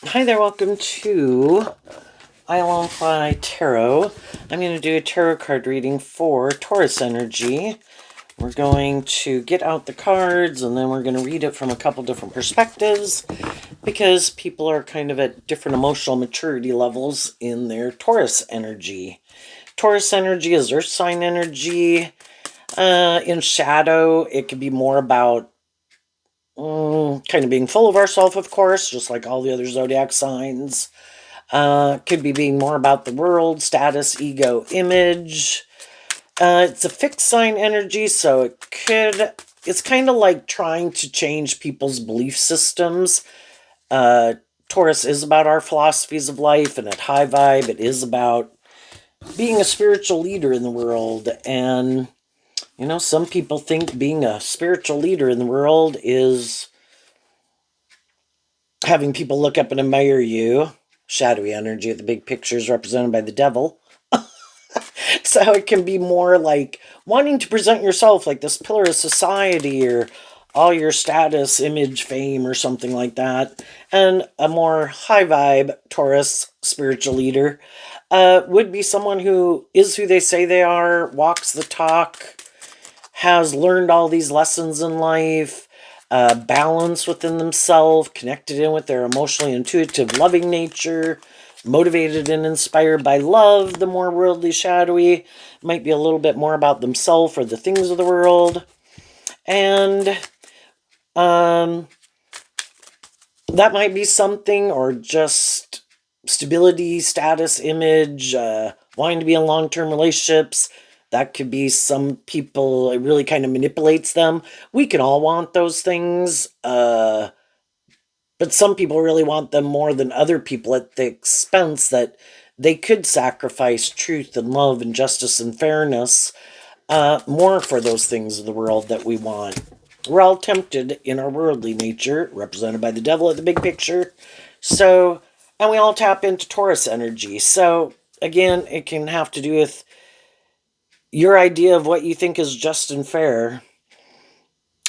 Hi there, welcome to I Alone Fly Tarot. I'm going to do a tarot card reading for Taurus energy. We're going to get out the cards and then we're going to read it from a couple different perspectives because people are kind of at different emotional maturity levels in their Taurus energy. Taurus energy is earth sign energy. In shadow, it could be more about kind of being full of ourselves, of course, just like all the other zodiac signs. Could be being more about the world, status, ego, image. It's a fixed sign energy, so it's kind of like trying to change people's belief systems. Taurus is about our philosophies of life, and at High Vibe, it is about being a spiritual leader in the world. And, some people think being a spiritual leader in the world is having people look up and admire you. Shadowy energy, the big picture is represented by the devil. So it can be more like wanting to present yourself like this pillar of society or all your status, image, fame, or something like that. And a more high vibe Taurus spiritual leader would be someone who is who they say they are, walks the talk, has learned all these lessons in life, balance within themselves, connected in with their emotionally intuitive, loving nature, motivated and inspired by love. The more worldly, shadowy might be a little bit more about themselves or the things of the world. And that might be something, or just stability, status, image, wanting to be in long-term relationships. That could be some people, it really kind of manipulates them. We can all want those things, but some people really want them more than other people at the expense that they could sacrifice truth and love and justice and fairness more for those things of the world that we want. We're all tempted in our worldly nature, represented by the devil at the big picture. So, and we all tap into Taurus energy. So, again, it can have to do with your idea of what you think is just and fair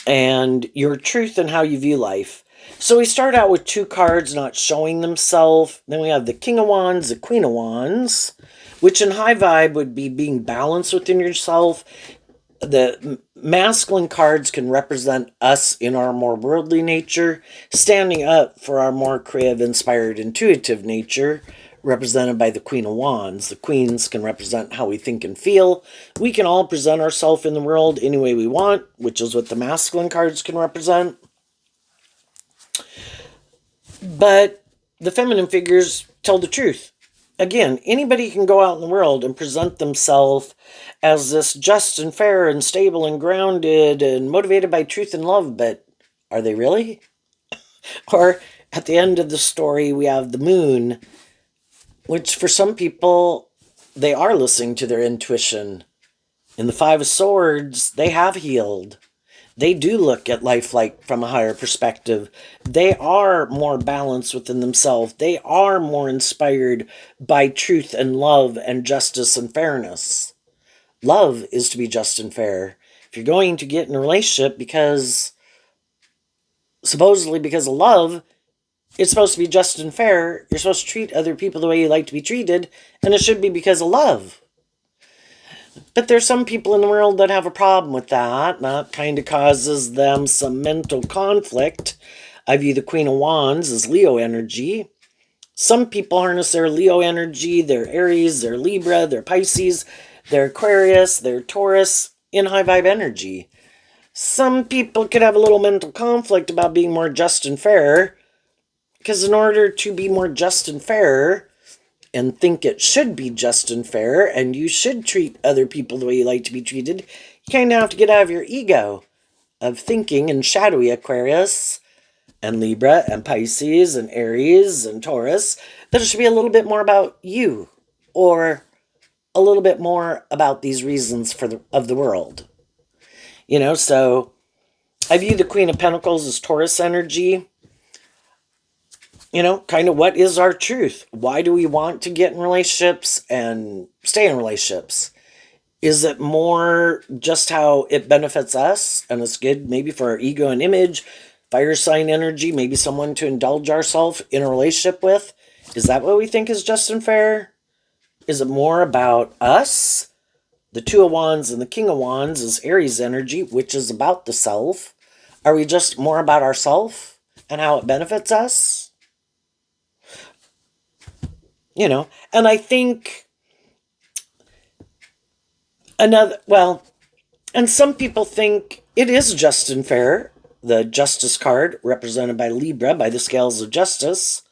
and your truth and how you view life. So we start out with two cards not showing themselves. Then we have the King of Wands, the Queen of Wands, which in high vibe would be being balanced within yourself. The masculine cards can represent us in our more worldly nature, standing up for our more creative, inspired, intuitive nature, represented by the Queen of Wands. The queens can represent how we think and feel. We can all present ourselves in the world any way we want, which is what the masculine cards can represent. But the feminine figures tell the truth. Again, anybody can go out in the world and present themselves as this just and fair and stable and grounded and motivated by truth and love, but are they really? Or at the end of the story, we have the moon, which for some people, they are listening to their intuition. In the Five of Swords, they have healed. They do look at life like from a higher perspective. They are more balanced within themselves. They are more inspired by truth and love and justice and fairness. Love is to be just and fair. If you're going to get in a relationship supposedly because of love, it's supposed to be just and fair. You're supposed to treat other people the way you like to be treated, and it should be because of love. But there's some people in the world that have a problem with that, and that kind of causes them some mental conflict. I view the Queen of Wands as Leo energy. Some people harness their Leo energy, their Aries, their Libra, their Pisces, their Aquarius, their Taurus in high vibe energy. Some people could have a little mental conflict about being more just and fair, because in order to be more just and fair, and think it should be just and fair, and you should treat other people the way you like to be treated, you kind of have to get out of your ego of thinking in shadowy Aquarius and Libra and Pisces and Aries and Taurus that it should be a little bit more about you, or a little bit more about these reasons of the world. So I view the Queen of Pentacles as Taurus energy. Kind of what is our truth? Why do we want to get in relationships and stay in relationships? Is it more just how it benefits us and it's good maybe for our ego and image? fire sign energy, maybe someone to indulge ourselves in a relationship with. Is that what we think is just and fair? Is it more about us? The Two of Wands and the King of Wands is Aries energy, which is about the self. Are we just more about ourself and how it benefits us? And I think and some people think it is just and fair. The Justice card, represented by Libra, by the scales of justice,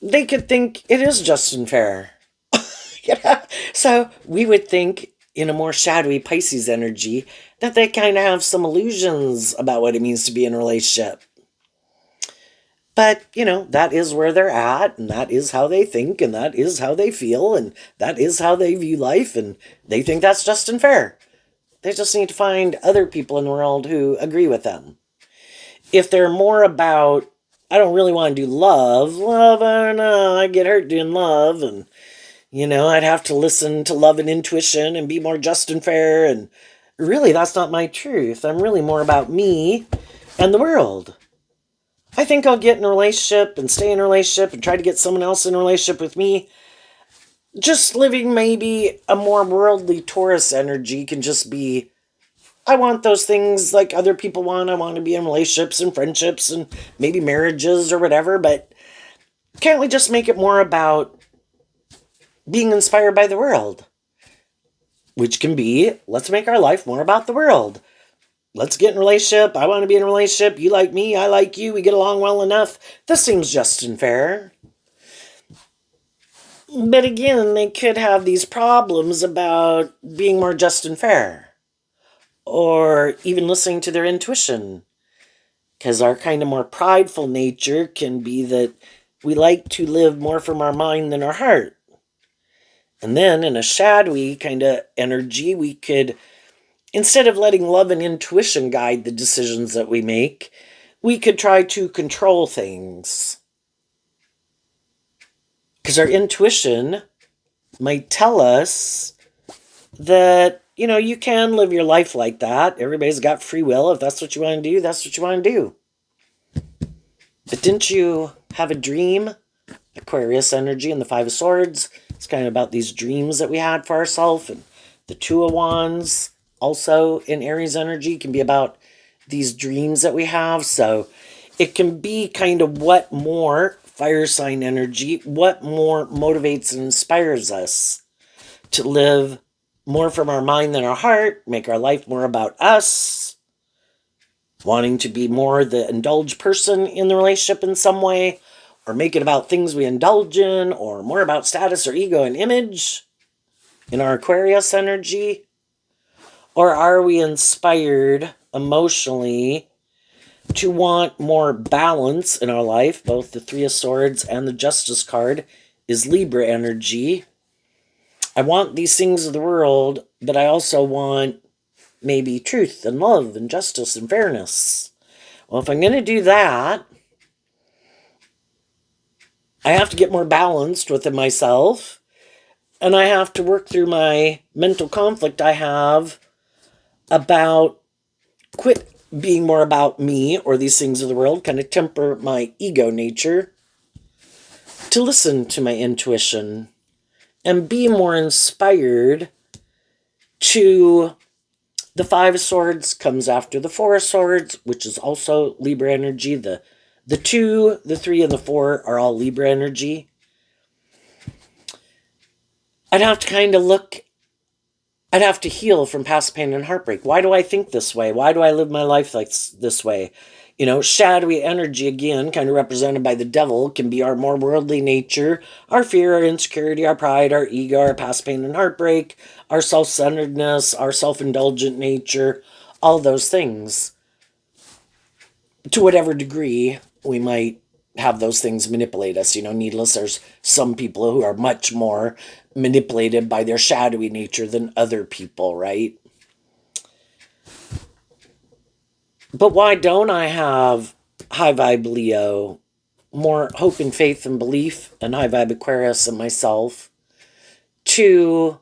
they could think it is just and fair. So we would think, in a more shadowy Pisces energy, that they kind of have some illusions about what it means to be in a relationship. But, that is where they're at, and that is how they think, and that is how they feel, and that is how they view life, and they think that's just and fair. They just need to find other people in the world who agree with them. If they're more about, I don't really want to do love, I don't know, I get hurt doing love, and, I'd have to listen to love and intuition and be more just and fair, and really, that's not my truth. I'm really more about me and the world. I think I'll get in a relationship and stay in a relationship and try to get someone else in a relationship with me. Just living maybe a more worldly Taurus energy can just be, I want those things like other people want. I want to be in relationships and friendships and maybe marriages or whatever, but can't we just make it more about being inspired by the world? Which can be, let's make our life more about the world. Let's get in a relationship. I want to be in a relationship. You like me. I like you. We get along well enough. This seems just and fair. But again, they could have these problems about being more just and fair. Or even listening to their intuition. Because our kind of more prideful nature can be that we like to live more from our mind than our heart. And then in a shadowy kind of energy, we could, instead of letting love and intuition guide the decisions that we make, we could try to control things. Because our intuition might tell us that, you can live your life like that. Everybody's got free will. If that's what you want to do, that's what you want to do. But didn't you have a dream? Aquarius energy and the Five of Swords. It's kind of about these dreams that we had for ourselves. And the Two of Wands, also in Aries energy, can be about these dreams that we have. So it can be kind of what more fire sign energy, what more motivates and inspires us to live more from our mind than our heart, make our life more about us, wanting to be more the indulged person in the relationship in some way, or make it about things we indulge in, or more about status or ego and image in our Aquarius energy? Or are we inspired emotionally to want more balance in our life? Both the Three of Swords and the Justice card is Libra energy. I want these things of the world, but I also want maybe truth and love and justice and fairness. Well, if I'm going to do that, I have to get more balanced within myself, and I have to work through my mental conflict I have about quit being more about me or these things of the world, kind of temper my ego nature to listen to my intuition and be more inspired to the Five of Swords comes after the Four of Swords, which is also Libra energy. The 2, the 3, and the 4 are all Libra energy. I'd have to kind of I'd have to heal from past pain and heartbreak. Why do I think this way? Why do I live my life like this way? Shadowy energy, again, kind of represented by the devil, can be our more worldly nature, our fear, our insecurity, our pride, our ego, our past pain and heartbreak, our self-centeredness, our self-indulgent nature, all those things. To whatever degree we might have those things manipulate us. Needless, there's some people who are much more manipulated by their shadowy nature than other people, right? But why don't I have high vibe Leo, more hope and faith and belief, and high vibe Aquarius and myself to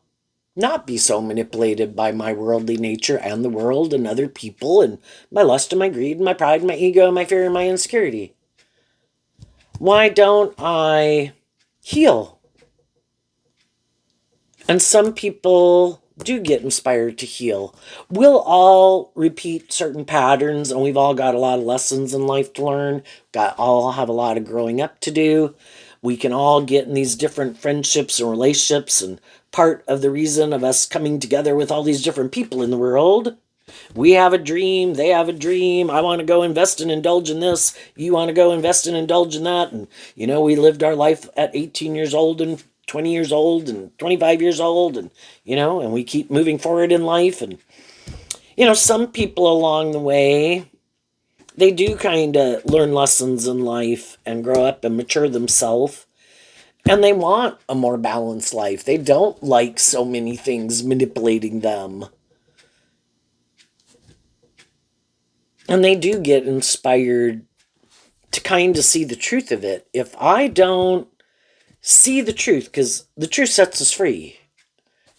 not be so manipulated by my worldly nature and the world and other people and my lust and my greed and my pride and my ego and my fear and my insecurity? Why don't I heal? And some people do get inspired to heal. We'll all repeat certain patterns, and we've all got a lot of lessons in life to learn. All have a lot of growing up to do. We can all get in these different friendships and relationships, and part of the reason of us coming together with all these different people in the world. We have a dream, they have a dream. I want to go invest and indulge in this. You want to go invest and indulge in that. And, we lived our life at 18 years old and 20 years old and 25 years old. And we keep moving forward in life. And, some people along the way, they do kind of learn lessons in life and grow up and mature themselves. And they want a more balanced life. They don't like so many things manipulating them. And they do get inspired to kind of see the truth of it. If I don't see the truth, because the truth sets us free.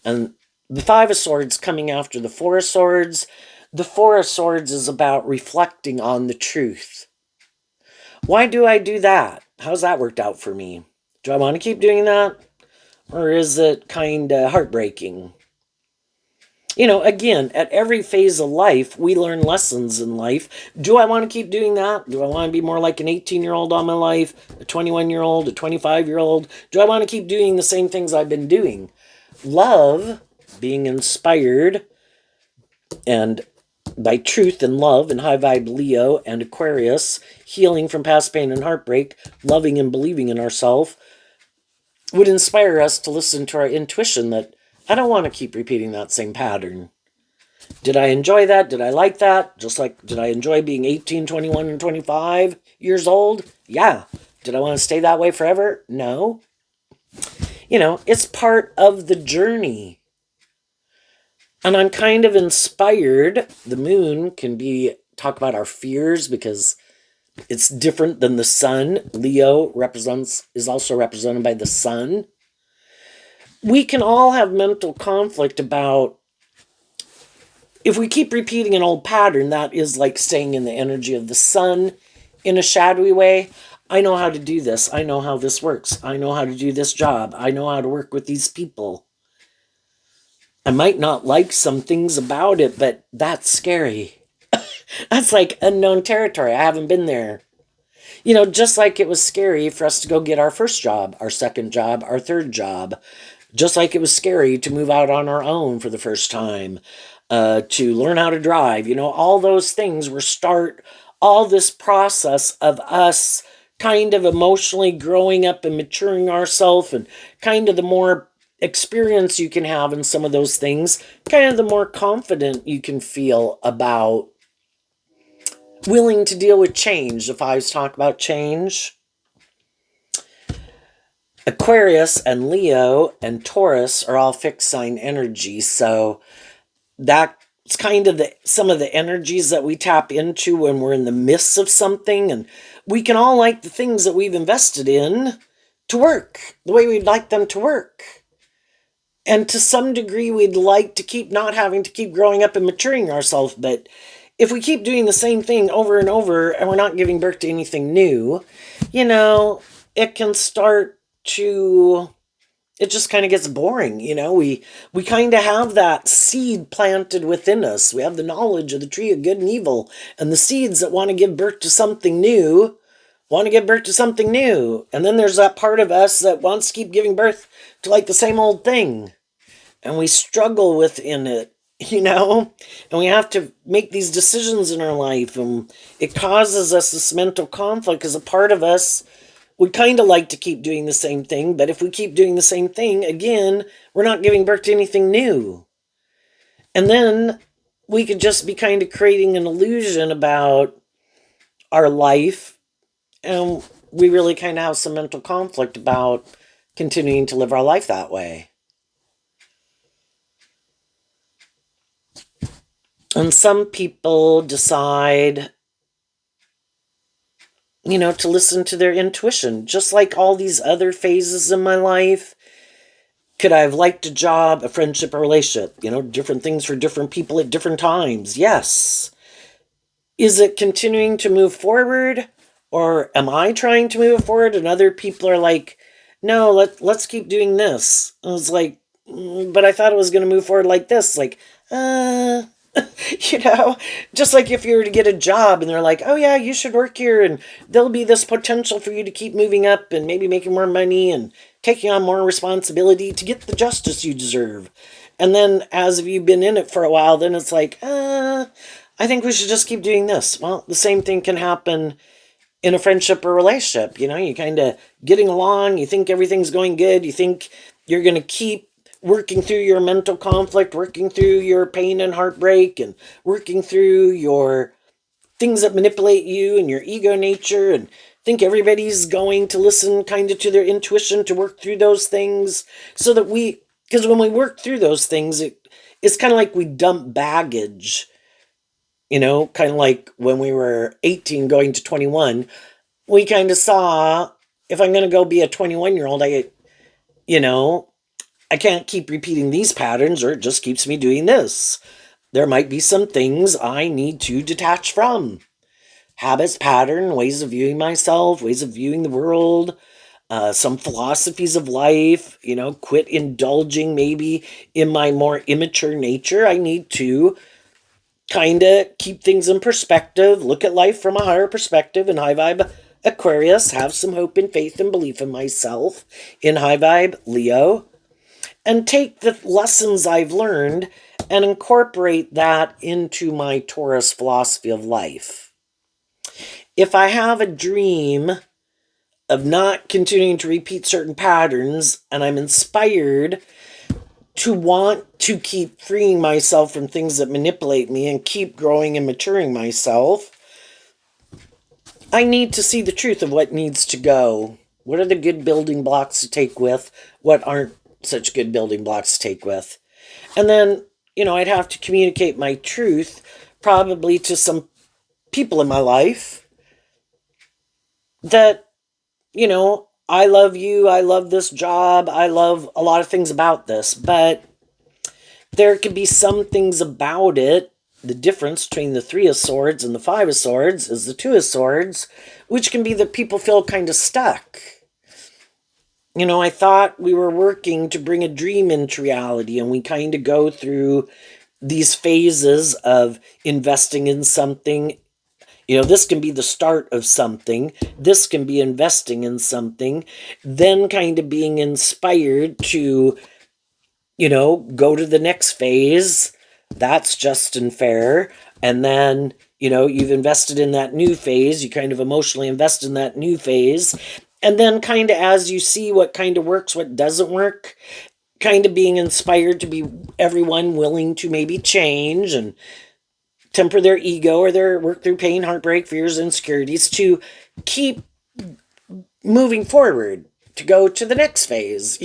And the Five of Swords coming after the Four of Swords, the Four of Swords is about reflecting on the truth. Why do I do that? How's that worked out for me? Do I want to keep doing that? Or is it kind of heartbreaking? Again, at every phase of life, we learn lessons in life. Do I want to keep doing that? Do I want to be more like an 18-year-old all my life, a 21-year-old, a 25-year-old? Do I want to keep doing the same things I've been doing? Love, being inspired, and by truth and love and high vibe Leo and Aquarius, healing from past pain and heartbreak, loving and believing in ourselves, would inspire us to listen to our intuition that I don't want to keep repeating that same pattern. Did I enjoy that? Did I like that? Just like, did I enjoy being 18, 21, and 25 years old? Yeah. Did I want to stay that way forever? No. It's part of the journey. And I'm kind of inspired. The moon can talk about our fears because it's different than the sun. Leo is also represented by the sun. We can all have mental conflict about, if we keep repeating an old pattern, that is like staying in the energy of the sun in a shadowy way. I know how to do this. I know how this works. I know how to do this job. I know how to work with these people. I might not like some things about it, but that's scary. That's like unknown territory. I haven't been there. Just like it was scary for us to go get our first job, our second job, our third job. Just like it was scary to move out on our own for the first time, to learn how to drive. All those things start all this process of us kind of emotionally growing up and maturing ourselves, and kind of the more experience you can have in some of those things, kind of the more confident you can feel about willing to deal with change. If I was talking about change, Aquarius and Leo and Taurus are all fixed sign energy. So that's kind of some of the energies that we tap into when we're in the midst of something. And we can all like the things that we've invested in to work the way we'd like them to work. And to some degree, we'd like to keep not having to keep growing up and maturing ourselves. But if we keep doing the same thing over and over and we're not giving birth to anything new, it can start to, it just kind of gets boring. We kind of have that seed planted within us. We have the knowledge of the tree of good and evil, and the seeds that want to give birth to something new want to give birth to something new. And then there's that part of us that wants to keep giving birth to like the same old thing. And we struggle within it, and we have to make these decisions in our life, and it causes us this mental conflict because a part of us would kind of like to keep doing the same thing, but if we keep doing the same thing, again, we're not giving birth to anything new. And then we could just be kind of creating an illusion about our life, and we really kind of have some mental conflict about continuing to live our life that way. And some people decide, to listen to their intuition, just like all these other phases in my life. Could I have liked a job, a friendship, a relationship? Different things for different people at different times. Yes. Is it continuing to move forward? Or am I trying to move it forward and other people are like, no, let's keep doing this. I was like, but I thought it was going to move forward like this. Like, uh, you know, just like if you were to get a job and they're like, oh yeah, you should work here and there'll be this potential for you to keep moving up and maybe making more money and taking on more responsibility to get the justice you deserve. And then as you've been in it for a while, then it's like, I think we should just keep doing this. Well, the same thing can happen in a friendship or relationship. You kind of getting along, you think everything's going good, you think you're going to keep working through your mental conflict, working through your pain and heartbreak, and working through your things that manipulate you and your ego nature, and think everybody's going to listen kind of to their intuition to work through those things so that because when we work through those things, it's kind of like we dump baggage, kind of like when we were 18 going to 21, we kind of saw if I'm going to go be a 21-year-old, you know, I can't keep repeating these patterns or it just keeps me doing this. There might be some things I need to detach from. Habits, pattern, ways of viewing myself, ways of viewing the world, some philosophies of life, quit indulging maybe in my more immature nature. I need to kind of keep things in perspective, look at life from a higher perspective in high vibe Aquarius, have some hope and faith and belief in myself in high vibe Leo, and take the lessons I've learned and incorporate that into my Taurus philosophy of life. If I have a dream of not continuing to repeat certain patterns and I'm inspired to want to keep freeing myself from things that manipulate me and keep growing and maturing myself, I need to see the truth of what needs to go. What are the good building blocks to take with? What aren't such good building blocks to take with? And then, I'd have to communicate my truth probably to some people in my life that, I love you, I love this job, I love a lot of things about this, but there could be some things about it. The difference between the Three of Swords and the Five of Swords is the Two of Swords, which can be that people feel kind of stuck. I thought we were working to bring a dream into reality, and we kind of go through these phases of investing in something. This can be the start of something. This can be investing in something, then kind of being inspired to go to the next phase. That's just and fair. And then, you've invested in that new phase. You kind of emotionally invest in that new phase. And then kind of as you see what kind of works, what doesn't work, kind of being inspired to be everyone willing to maybe change and temper their ego or their work through pain, heartbreak, fears, insecurities to keep moving forward, to go to the next phase,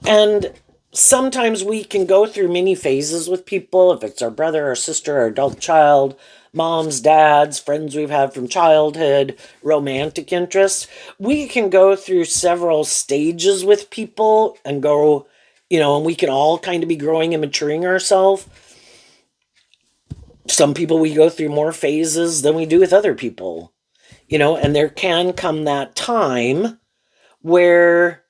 And sometimes we can go through many phases with people, if it's our brother, our sister, our adult child, moms, dads, friends we've had from childhood, romantic interests. We can go through several stages with people and go, and we can all kind of be growing and maturing ourselves. Some people we go through more phases than we do with other people, and there can come that time where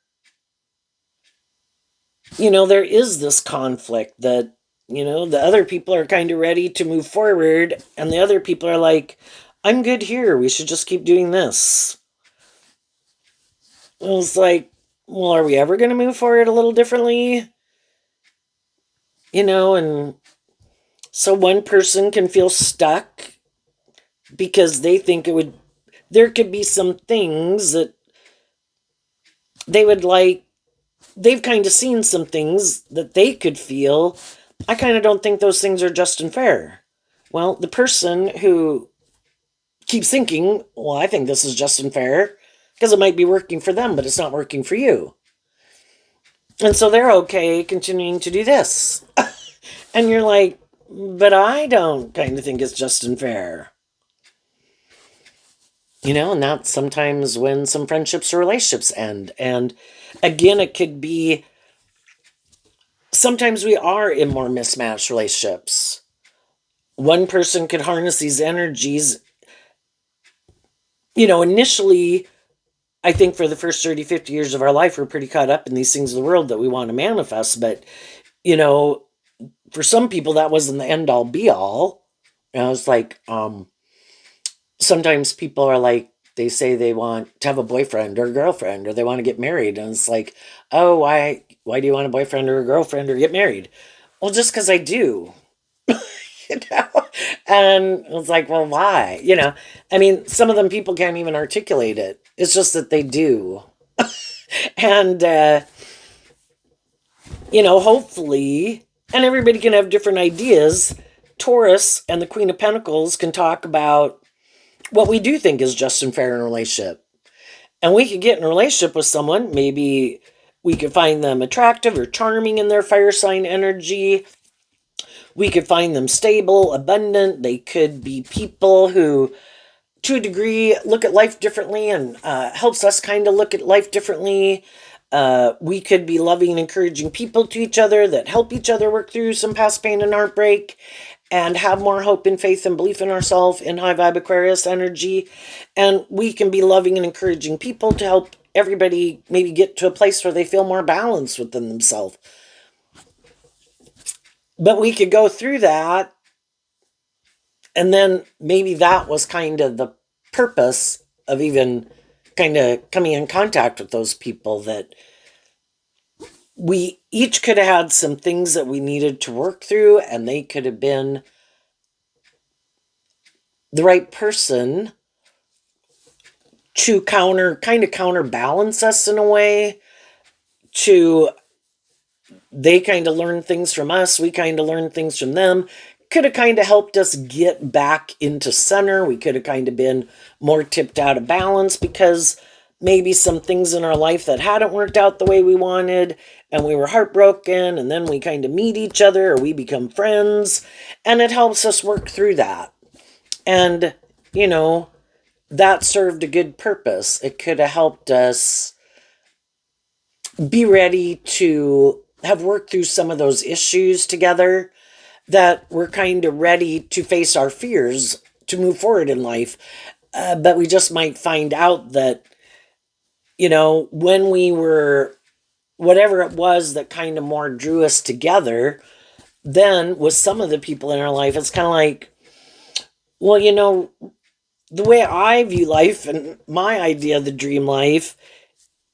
there is this conflict that, the other people are kind of ready to move forward, and the other people are like, I'm good here. We should just keep doing this. It was like, well, are we ever going to move forward a little differently? And so one person can feel stuck because they think there could be some things that they would like. They've kind of seen some things that they could feel. I kind of don't think those things are just and fair. Well, the person who keeps thinking, well, I think this is just and fair, because it might be working for them, but it's not working for you. And so they're okay continuing to do this. And you're like, but I don't kind of think it's just and fair. And that's sometimes when some friendships or relationships end. And Again, it could be sometimes we are in more mismatched relationships. One person could harness these energies. Initially, I think for the first 30, 50 years of our life, we're pretty caught up in these things of the world that we want to manifest. But, you know, for some people, that wasn't the end all be all. And I was like, sometimes people are like, they say they want to have a boyfriend or a girlfriend, or they want to get married. And it's like, oh, why do you want a boyfriend or a girlfriend or get married? Well, just because I do. you know? And it's like, well, why? I mean, some of them people can't even articulate it. It's just that they do. And, hopefully, and everybody can have different ideas. Taurus and the Queen of Pentacles can talk about what we do think is just and fair in a relationship. And we could get in a relationship with someone, maybe we could find them attractive or charming in their fire sign energy. We could find them stable, abundant. They could be people who, to a degree, look at life differently and helps us kind of look at life differently. We could be loving and encouraging people to each other that help each other work through some past pain and heartbreak and have more hope and faith and belief in ourselves in high vibe Aquarius energy. And we can be loving and encouraging people to help everybody maybe get to a place where they feel more balanced within themselves. But we could go through that, and then maybe that was kind of the purpose of even kind of coming in contact with those people, that we each could have had some things that we needed to work through, and they could have been the right person to counterbalance us in a way. They kind of learn things from us, we kind of learn things from them. Could have kind of helped us get back into center. We could have kind of been more tipped out of balance because maybe some things in our life that hadn't worked out the way we wanted, and we were heartbroken, and then we kind of meet each other or we become friends, and it helps us work through that. And, that served a good purpose. It could have helped us be ready to have worked through some of those issues together, that we're kind of ready to face our fears to move forward in life. But we just might find out that, when we were, whatever it was that kind of more drew us together, then with some of the people in our life, it's kind of like, well, the way I view life and my idea of the dream life,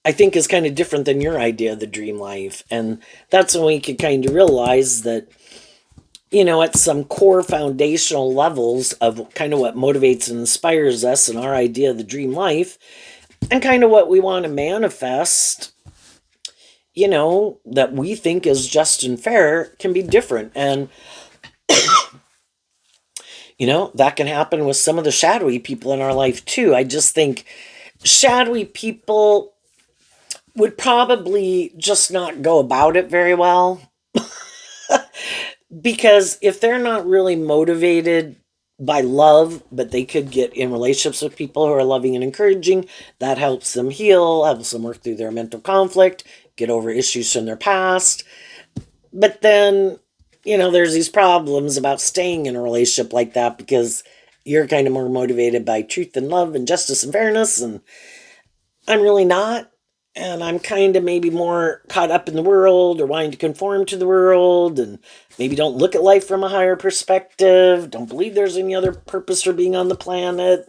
I think is kind of different than your idea of the dream life. And that's when we could kind of realize that, at some core foundational levels of kind of what motivates and inspires us and our idea of the dream life and kind of what we want to manifest, that we think is just and fair can be different. And, that can happen with some of the shadowy people in our life too. I just think shadowy people would probably just not go about it very well. Because if they're not really motivated by love, but they could get in relationships with people who are loving and encouraging, that helps them heal, helps them work through their mental conflict, get over issues from their past. But then, there's these problems about staying in a relationship like that because you're kind of more motivated by truth and love and justice and fairness, and I'm really not. And I'm kind of maybe more caught up in the world or wanting to conform to the world, and maybe don't look at life from a higher perspective, don't believe there's any other purpose for being on the planet.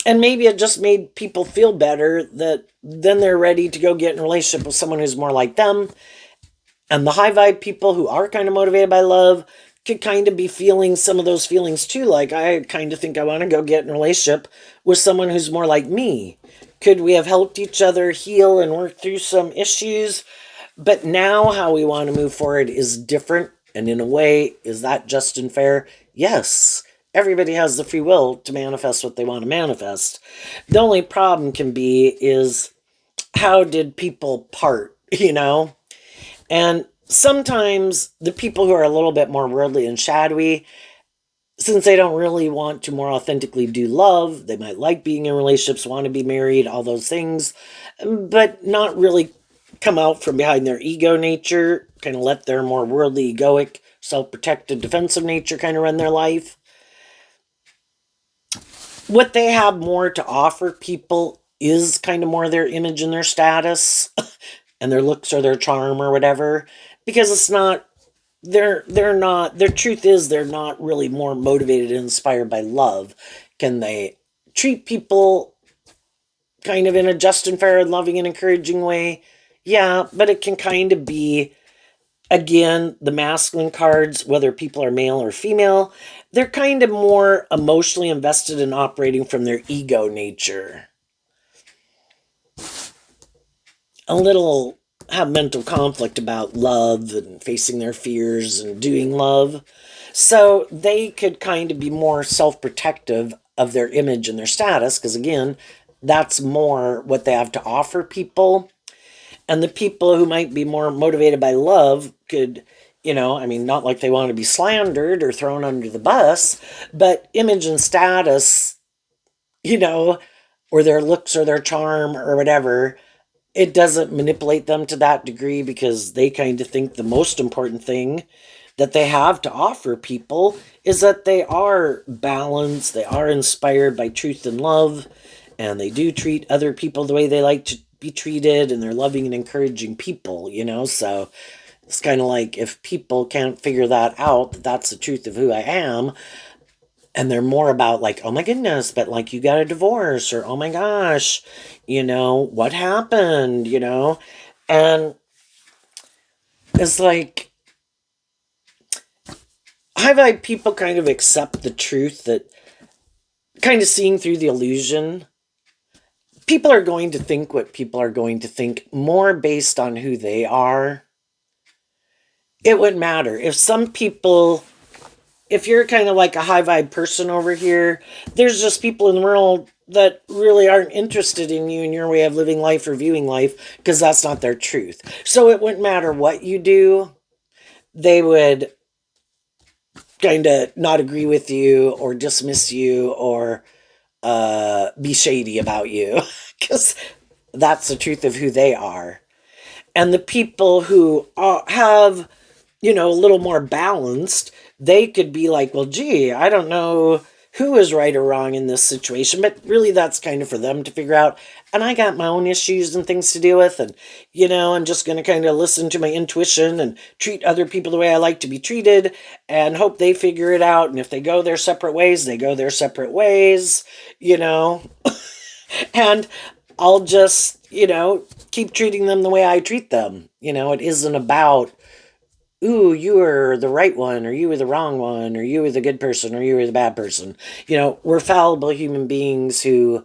And maybe it just made people feel better that then they're ready to go get in a relationship with someone who's more like them. And the high vibe people who are kind of motivated by love could kind of be feeling some of those feelings too. Like, I kind of think I want to go get in a relationship with someone who's more like me. Could we have helped each other heal and work through some issues? But now how we want to move forward is different. And in a way, is that just and fair? Yes. Everybody has the free will to manifest what they want to manifest. The only problem can be is, how did people part, And sometimes the people who are a little bit more worldly and shadowy, since they don't really want to more authentically do love, they might like being in relationships, want to be married, all those things, but not really come out from behind their ego nature, kind of let their more worldly, egoic, self-protected, defensive nature kind of run their life. What they have more to offer people is kind of more their image and their status and their looks or their charm or whatever, because it's not they're not their truth is they're not really more motivated and inspired by love. Can they treat people kind of in a just and fair and loving and encouraging way? Yeah, but it can kind of be, again, the masculine cards, whether people are male or female, they're kind of more emotionally invested in operating from their ego nature. A little have mental conflict about love and facing their fears and doing love. So they could kind of be more self protective of their image and their status, because again, that's more what they have to offer people. And the people who might be more motivated by love could, I mean, not like they want to be slandered or thrown under the bus, but image and status, you know, or their looks or their charm or whatever, it doesn't manipulate them to that degree, because they kind of think the most important thing that they have to offer people is that they are balanced, they are inspired by truth and love, and they do treat other people the way they like to be treated, and they're loving and encouraging people, So it's kind of like, if people can't figure that out, that that's the truth of who I am, and they're more about like, oh my goodness, but like you got a divorce, or oh my gosh, what happened, and it's like, high vibe people kind of accept the truth that, kind of seeing through the illusion. People are going to think what people are going to think, more based on who they are. It wouldn't matter if some people, if you're kind of like a high vibe person over here, there's just people in the world that really aren't interested in you and your way of living life or viewing life, because that's not their truth. So it wouldn't matter what you do, they would kind of not agree with you or dismiss you or be shady about you, because that's the truth of who they are. And the people who have, a little more balanced, they could be like, well, gee, I don't know who is right or wrong in this situation, but really that's kind of for them to figure out. And I got my own issues and things to deal with. And, I'm just going to kind of listen to my intuition and treat other people the way I like to be treated and hope they figure it out. And if they go their separate ways, they go their separate ways, and I'll just, keep treating them the way I treat them. It isn't about, ooh, you were the right one, or you were the wrong one, or you were the good person, or you were the bad person. We're fallible human beings who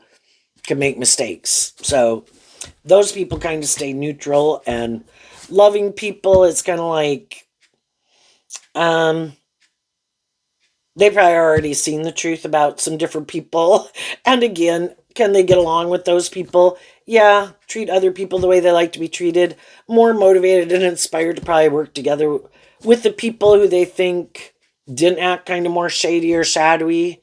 can make mistakes. So those people kind of stay neutral, and loving people, it's kind of like, they've probably already seen the truth about some different people. And again, can they get along with those people? Yeah, treat other people the way they like to be treated. More motivated and inspired to probably work together with the people who they think didn't act kind of more shady or shadowy.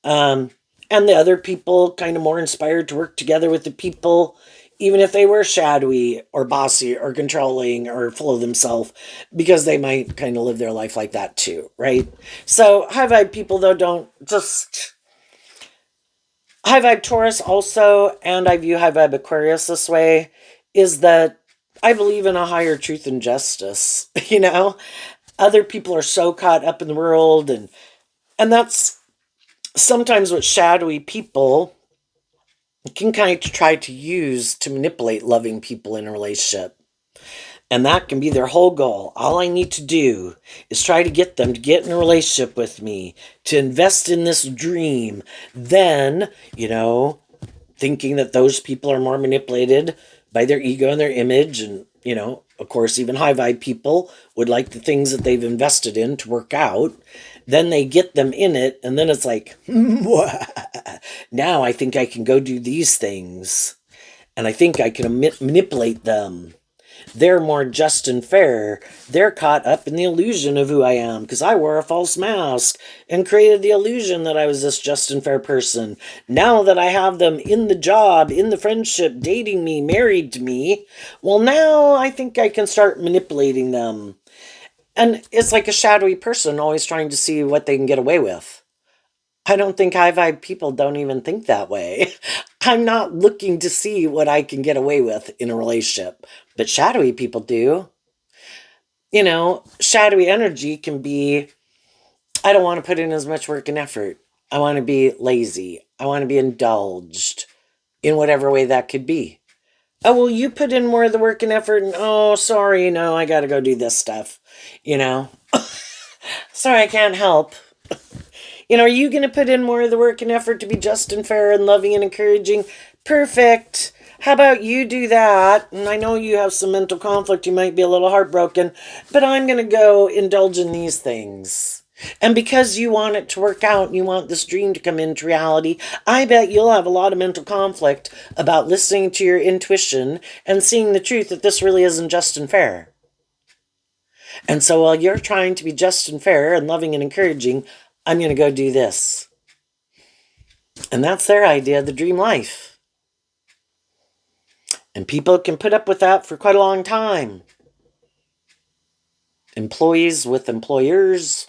And the other people kind of more inspired to work together with the people, even if they were shadowy or bossy or controlling or full of themselves, because they might kind of live their life like that too, right? So high vibe people, though, don't just... High vibe Taurus also, and I view high vibe Aquarius this way, is that I believe in a higher truth and justice. Other people are so caught up in the world, and that's sometimes what shadowy people can kind of try to use to manipulate loving people in a relationship. And that can be their whole goal. All I need to do is try to get them to get in a relationship with me, to invest in this dream. Then, thinking that those people are more manipulated by their ego and their image. And, of course, even high vibe people would like the things that they've invested in to work out. Then they get them in it. And then it's like, now I think I can go do these things. And I think I can manipulate them. They're more just and fair. They're caught up in the illusion of who I am because I wore a false mask and created the illusion that I was this just and fair person. Now that I have them in the job, in the friendship, dating me, married to me, well, now I think I can start manipulating them. And it's like a shadowy person always trying to see what they can get away with. I don't think high vibe people don't even think that way. I'm not looking to see what I can get away with in a relationship, but shadowy people do. Shadowy energy can be, I don't want to put in as much work and effort. I want to be lazy. I want to be indulged in whatever way that could be. Oh, well, you put in more of the work and effort, and oh, sorry, no, I got to go do this stuff. You know, sorry, I can't help. Are you going to put in more of the work and effort to be just and fair and loving and encouraging? Perfect. How about you do that? And I know you have some mental conflict. You might be a little heartbroken, but I'm going to go indulge in these things. And because you want it to work out and you want this dream to come into reality, I bet you'll have a lot of mental conflict about listening to your intuition and seeing the truth that this really isn't just and fair. And so while you're trying to be just and fair and loving and encouraging, I'm going to go do this. And that's their idea of the dream life. And people can put up with that for quite a long time. Employees with employers,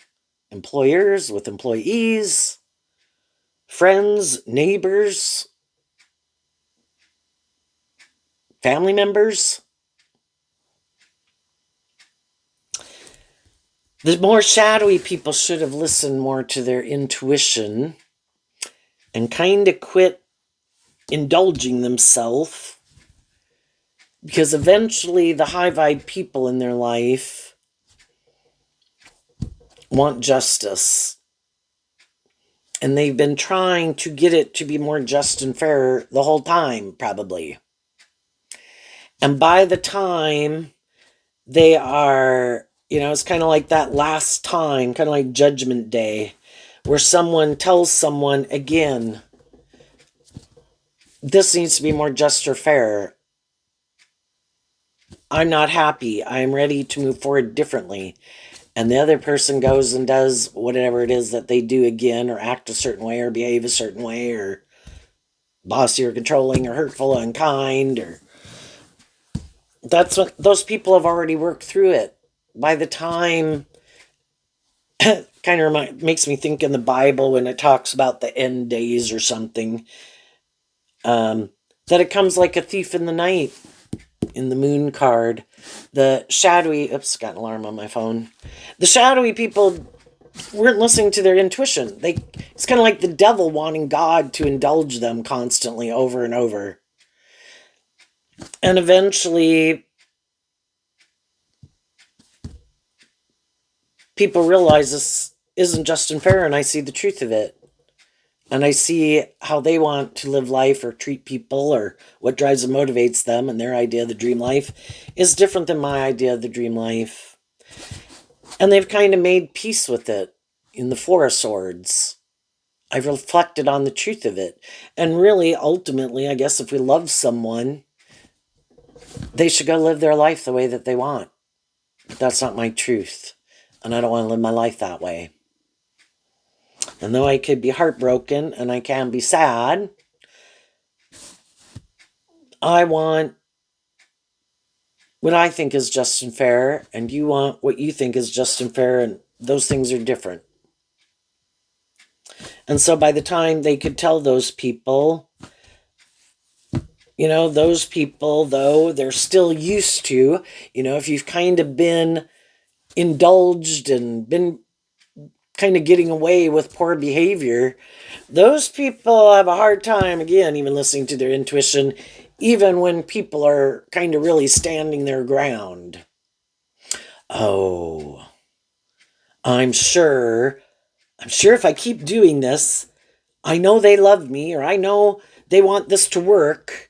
employers with employees, friends, neighbors, family members. The more shadowy people should have listened more to their intuition and kind of quit indulging themselves, because eventually the high vibe people in their life want justice. And they've been trying to get it to be more just and fair the whole time, probably. And by the time they are, it's kind of like that last time, kind of like Judgment Day, where someone tells someone again, this needs to be more just or fair. I'm not happy. I'm ready to move forward differently. And the other person goes and does whatever it is that they do again, or act a certain way, or behave a certain way, or bossy or controlling or hurtful or unkind, or that's what those people have already worked through it. By the time, kind of makes me think in the Bible when it talks about the end days or something, that it comes like a thief in the night in the moon card. The shadowy, oops, got an alarm on my phone. The shadowy people weren't listening to their intuition. It's kind of like the devil wanting God to indulge them constantly over and over. And eventually people realize this isn't just and fair, and I see the truth of it. And I see how they want to live life or treat people, or what drives and motivates them, and their idea of the dream life is different than my idea of the dream life. And they've kind of made peace with it in the Four of Swords. I've reflected on the truth of it. And really, ultimately, I guess if we love someone, they should go live their life the way that they want. But that's not my truth. And I don't want to live my life that way. And though I could be heartbroken and I can be sad, I want what I think is just and fair, and you want what you think is just and fair, and those things are different. And so by the time they could tell those people, those people, though, they're still used to, if you've kind of been indulged and been kind of getting away with poor behavior, those people have a hard time, again, even listening to their intuition, even when people are kind of really standing their ground. Oh, I'm sure if I keep doing this, I know they love me, or I know they want this to work.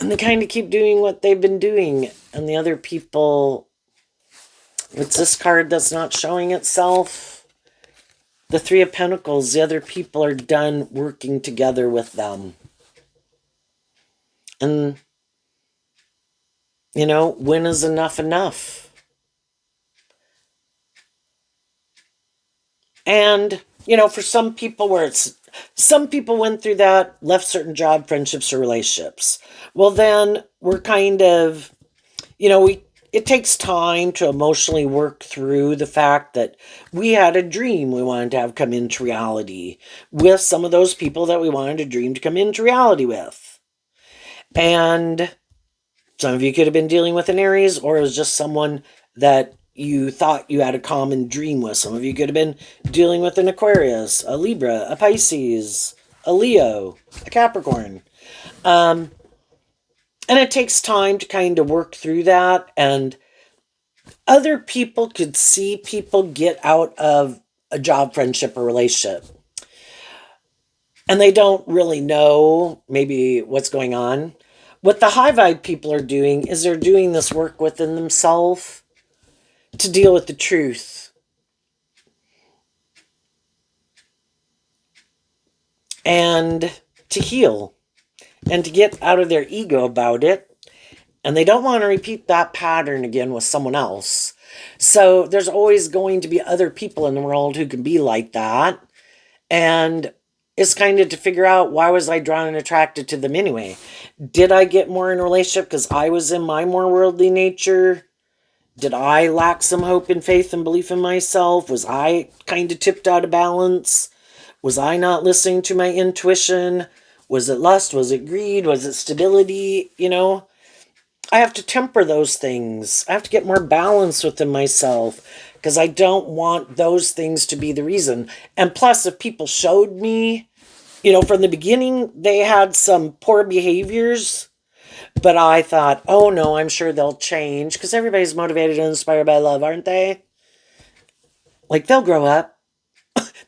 And they kind of keep doing what they've been doing. And the other people, it's this card that's not showing itself. The Three of Pentacles, the other people are done working together with them. And When is enough enough? And, for some people some people went through that, left certain job, friendships, or relationships. Well, then we're kind of, it takes time to emotionally work through the fact that we had a dream we wanted to have come into reality with some of those people that we wanted a dream to come into reality with. And some of you could have been dealing with an Aries, or it was just someone that you thought you had a common dream with. Some of you could have been dealing with an Aquarius, a Libra, a Pisces, a Leo, a Capricorn. And it takes time to kind of work through that. And other people could see people get out of a job, friendship, or relationship. And they don't really know maybe what's going on. What the high vibe people are doing is they're doing this work within themselves to deal with the truth. And to heal. And to get out of their ego about it. And they don't want to repeat that pattern again with someone else. So there's always going to be other people in the world who can be like that. And it's kind of to figure out, why was I drawn and attracted to them anyway? Did I get more in a relationship because I was in my more worldly nature? Did I lack some hope and faith and belief in myself? Was I kind of tipped out of balance? Was I not listening to my intuition? Was it lust? Was it greed? Was it stability? I have to temper those things. I have to get more balance within myself, because I don't want those things to be the reason. And plus, if people showed me, from the beginning, they had some poor behaviors, but I thought, oh no, I'm sure they'll change, because everybody's motivated and inspired by love, aren't they? Like, they'll grow up.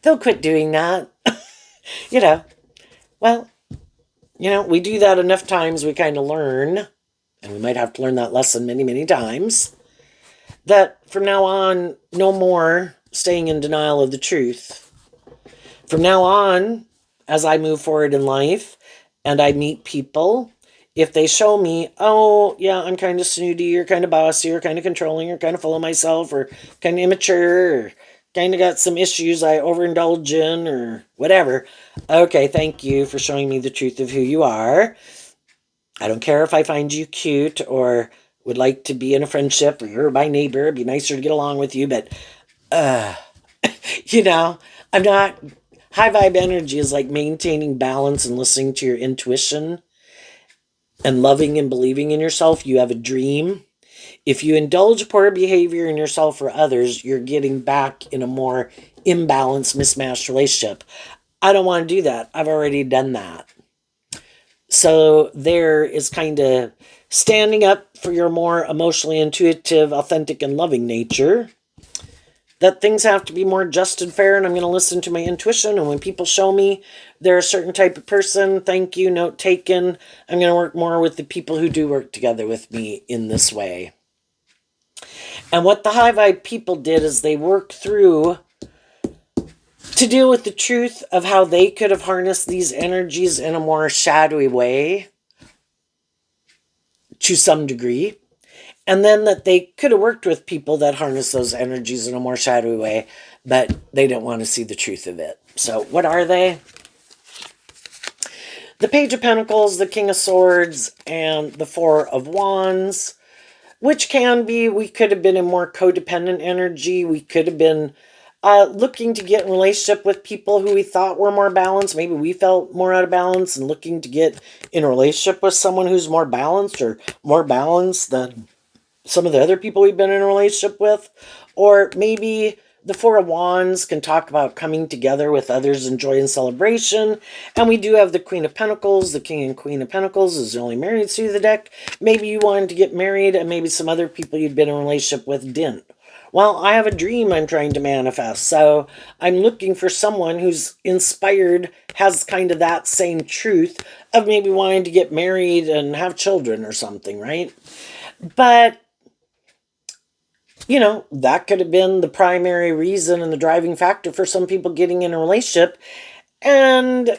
They'll quit doing that. you know, well, we do that enough times, we kind of learn, and we might have to learn that lesson many, many times, that from now on, no more staying in denial of the truth. From now on, as I move forward in life and I meet people, if they show me, oh, yeah, I'm kind of snooty, or kind of bossy, or kind of controlling, or kind of full of myself, or kind of immature, or kind of got some issues I overindulge in, or whatever, okay, thank you for showing me the truth of who you are. I don't care if I find you cute or would like to be in a friendship, or you're my neighbor, it'd be nicer to get along with you, but, I'm not. High vibe energy is like maintaining balance and listening to your intuition and loving and believing in yourself. You have a dream. If you indulge poor behavior in yourself or others, you're getting back in a more imbalanced, mismatched relationship. I don't want to do that. I've already done that. So there is kind of standing up for your more emotionally intuitive, authentic, and loving nature. That things have to be more just and fair, and I'm going to listen to my intuition. And when people show me they're a certain type of person, thank you, note taken. I'm going to work more with the people who do work together with me in this way. And what the high vibe people did is they worked through to deal with the truth of how they could have harnessed these energies in a more shadowy way to some degree. And then that they could have worked with people that harness those energies in a more shadowy way, but they didn't want to see the truth of it. So what are they? The Page of Pentacles, the King of Swords, and the Four of Wands, which can be, we could have been in more codependent energy. We could have been looking to get in relationship with people who we thought were more balanced. Maybe we felt more out of balance and looking to get in a relationship with someone who's more balanced, or more balanced than some of the other people we've been in a relationship with. Or maybe the Four of Wands can talk about coming together with others in joy and celebration. And we do have the Queen of Pentacles. The King and Queen of Pentacles is the only married through the deck. Maybe you wanted to get married, and maybe some other people you'd been in a relationship with didn't. Well, I have a dream I'm trying to manifest, so I'm looking for someone who's inspired, has kind of that same truth of maybe wanting to get married and have children or something, right? But that could have been the primary reason and the driving factor for some people getting in a relationship. And,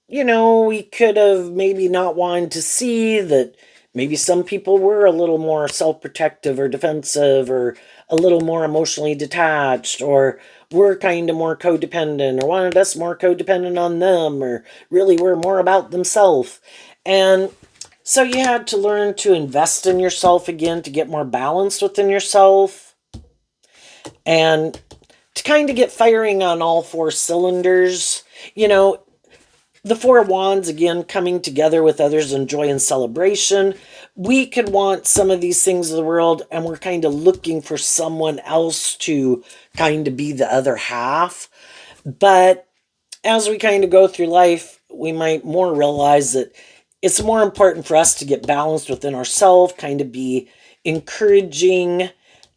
we could have maybe not wanted to see that Maybe some people were a little more self-protective or defensive or a little more emotionally detached or were kind of more codependent or wanted us more codependent on them or really were more about themselves. And so you had to learn to invest in yourself again to get more balanced within yourself and to kind of get firing on all four cylinders. You know, the Four of Wands, again, coming together with others in joy and celebration. We could want some of these things of the world, and we're kind of looking for someone else to kind of be the other half. But as we kind of go through life, we might more realize that it's more important for us to get balanced within ourselves, kind of be encouraging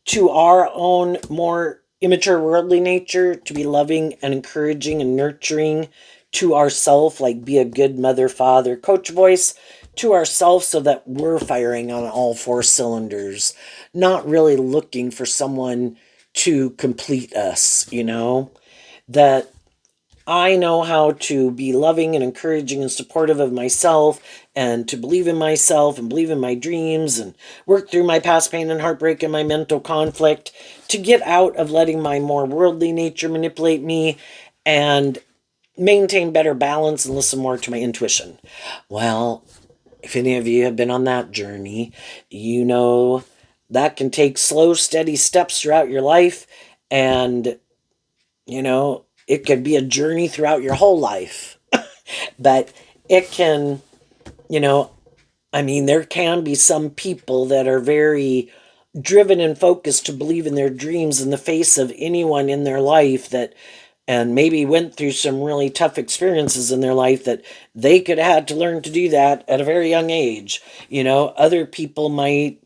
to our own more immature worldly nature, to be loving and encouraging and nurturing to ourself, like be a good mother, father, coach voice to ourselves so that we're firing on all four cylinders, not really looking for someone to complete us, that I know how to be loving and encouraging and supportive of myself and to believe in myself and believe in my dreams and work through my past pain and heartbreak and my mental conflict to get out of letting my more worldly nature manipulate me and maintain better balance and listen more to my intuition. Well, if any of you have been on that journey, you know that can take slow, steady steps throughout your life. And, it could be a journey throughout your whole life. But it can, there can be some people that are very driven and focused to believe in their dreams in the face of anyone in their life that and maybe went through some really tough experiences in their life that they could have had to learn to do that at a very young age. Other people might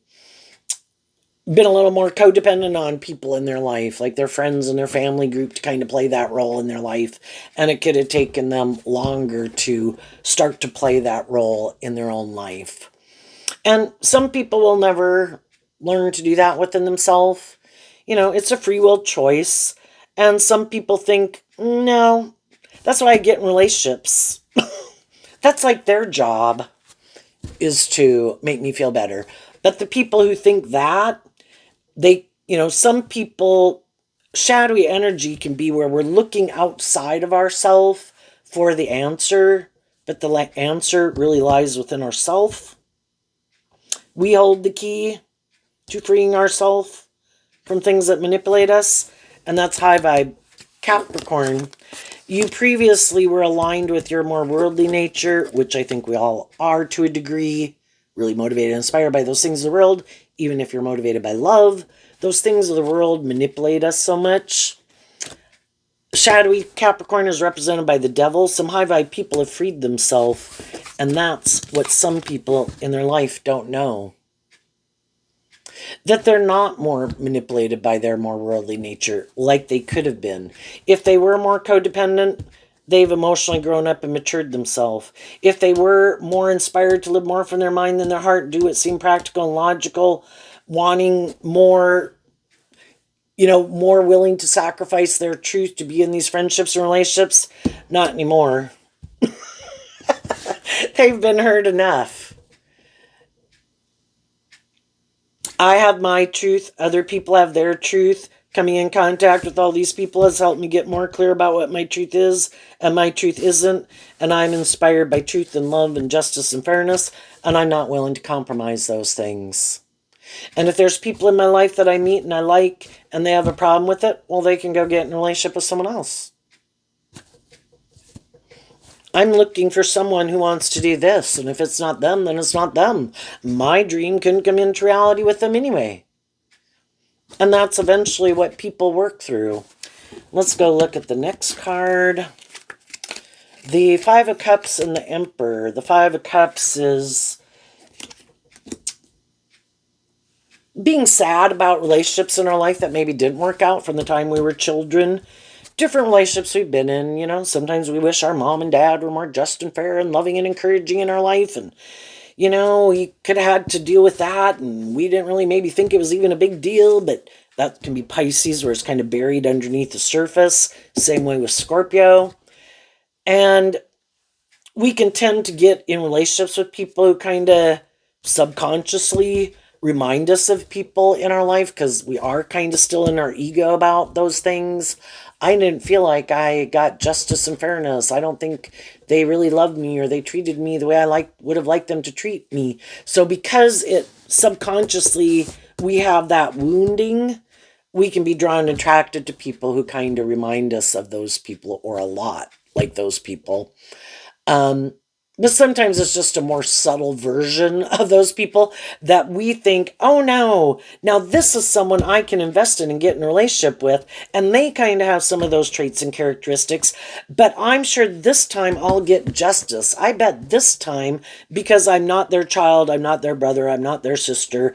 been a little more codependent on people in their life, like their friends and their family group, to kind of play that role in their life. And it could have taken them longer to start to play that role in their own life. And some people will never learn to do that within themselves. It's a free will choice. And some people think, no, that's why I get in relationships. That's like their job is to make me feel better. But the people who think that, some people, shadowy energy can be where we're looking outside of ourselves for the answer, but the answer really lies within ourselves. We hold the key to freeing ourselves from things that manipulate us, and that's high vibe Capricorn. You previously were aligned with your more worldly nature, which I think we all are to a degree, really motivated and inspired by those things of the world, even if you're motivated by love. Those things of the world manipulate us so much. Shadowy Capricorn is represented by the devil. Some high vibe people have freed themselves, and that's what some people in their life don't know. That they're not more manipulated by their more worldly nature like they could have been. If they were more codependent, they've emotionally grown up and matured themselves. If they were more inspired to live more from their mind than their heart, do what seemed practical and logical, wanting more, more willing to sacrifice their truth to be in these friendships and relationships, not anymore. They've been hurt enough. I have my truth. Other people have their truth. Coming in contact with all these people has helped me get more clear about what my truth is and my truth isn't. And I'm inspired by truth and love and justice and fairness. And I'm not willing to compromise those things. And if there's people in my life that I meet and I like and they have a problem with it, well, they can go get in a relationship with someone else. I'm looking for someone who wants to do this, and if it's not them, then it's not them. My dream couldn't come into reality with them anyway. And that's eventually what people work through. Let's go look at the next card. The Five of Cups and the Emperor. The Five of Cups is being sad about relationships in our life that maybe didn't work out from the time we were children. Different relationships we've been in, sometimes we wish our mom and dad were more just and fair and loving and encouraging in our life. And, we could have had to deal with that. And we didn't really maybe think it was even a big deal, but that can be Pisces, where it's kind of buried underneath the surface. Same way with Scorpio. And we can tend to get in relationships with people who kind of subconsciously remind us of people in our life because we are kind of still in our ego about those things. I didn't feel like I got justice and fairness. I don't think they really loved me or they treated me the way I would have liked them to treat me. So because it subconsciously we have that wounding, we can be drawn and attracted to people who kind of remind us of those people or a lot like those people. Um, but sometimes it's just a more subtle version of those people that we think, oh no, now this is someone I can invest in and get in a relationship with. And they kind of have some of those traits and characteristics. But I'm sure this time I'll get justice. I bet this time, because I'm not their child, I'm not their brother, I'm not their sister,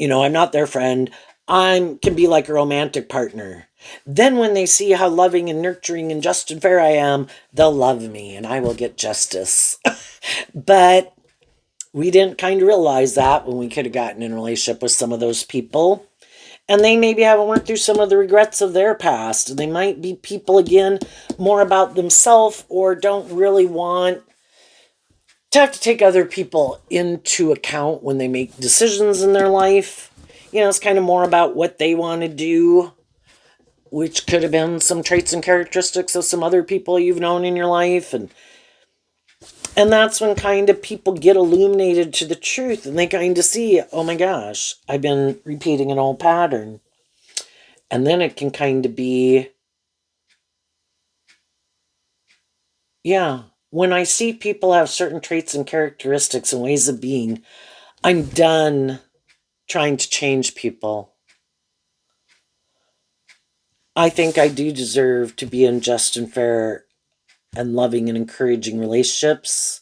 I'm not their friend. I can be like a romantic partner. Then, when they see how loving and nurturing and just and fair I am, they'll love me and I will get justice. But we didn't kind of realize that when we could have gotten in a relationship with some of those people. And they maybe haven't worked through some of the regrets of their past. They might be people, again, more about themselves or don't really want to have to take other people into account when they make decisions in their life. It's kind of more about what they want to do, which could have been some traits and characteristics of some other people you've known in your life. And that's when kind of people get illuminated to the truth and they kind of see, oh my gosh, I've been repeating an old pattern. And then it can kind of be, yeah, when I see people have certain traits and characteristics and ways of being, I'm done trying to change people. I think I do deserve to be in just and fair and loving and encouraging relationships.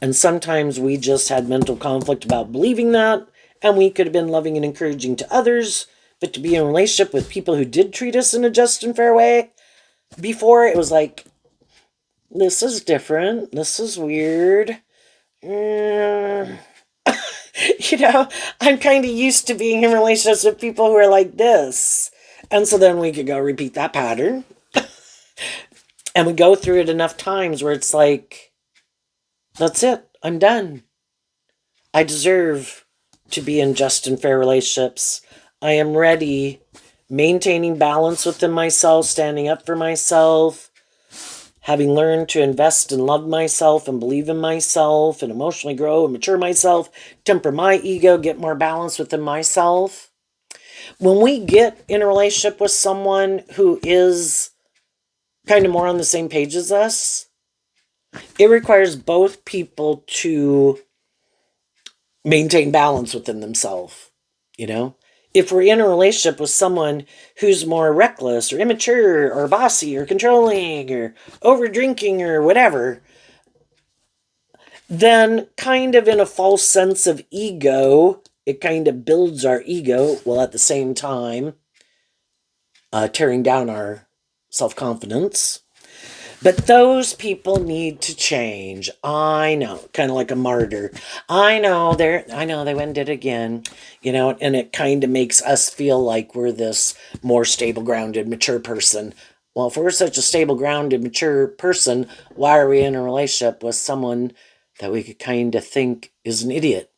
And sometimes we just had mental conflict about believing that, and we could have been loving and encouraging to others, but to be in a relationship with people who did treat us in a just and fair way, before it was like, this is different, this is weird. Mm. I'm kind of used to being in relationships with people who are like this. And so then we could go repeat that pattern. And we go through it enough times where it's like, that's it, I'm done. I deserve to be in just and fair relationships. I am ready, maintaining balance within myself, standing up for myself, having learned to invest and love myself and believe in myself and emotionally grow and mature myself, temper my ego, get more balance within myself. When we get in a relationship with someone who is kind of more on the same page as us, it requires both people to maintain balance within themselves. If we're in a relationship with someone who's more reckless or immature or bossy or controlling or over drinking or whatever, then kind of in a false sense of ego, it kind of builds our ego while at the same time tearing down our self-confidence. But those people need to change. I know, kind of like a martyr. I know they went and did it again, and it kind of makes us feel like we're this more stable, grounded, mature person. Well, if we're such a stable, grounded, mature person, why are we in a relationship with someone that we could kind of think is an idiot?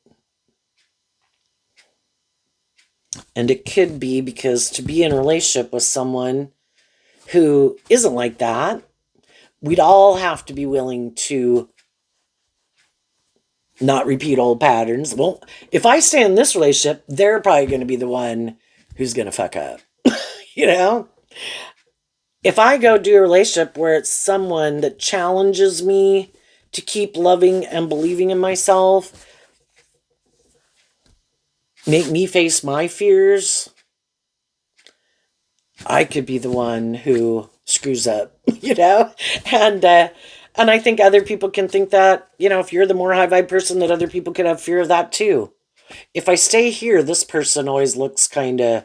And it could be because to be in a relationship with someone who isn't like that, we'd all have to be willing to not repeat old patterns. Well, if I stay in this relationship, they're probably going to be the one who's going to fuck up. you know? If I go do a relationship where it's someone that challenges me to keep loving and believing in myself, make me face my fears, I could be the one who screws up, And I think other people can think that, if you're the more high vibe person, that other people could have fear of that too. If I stay here, this person always looks kind of,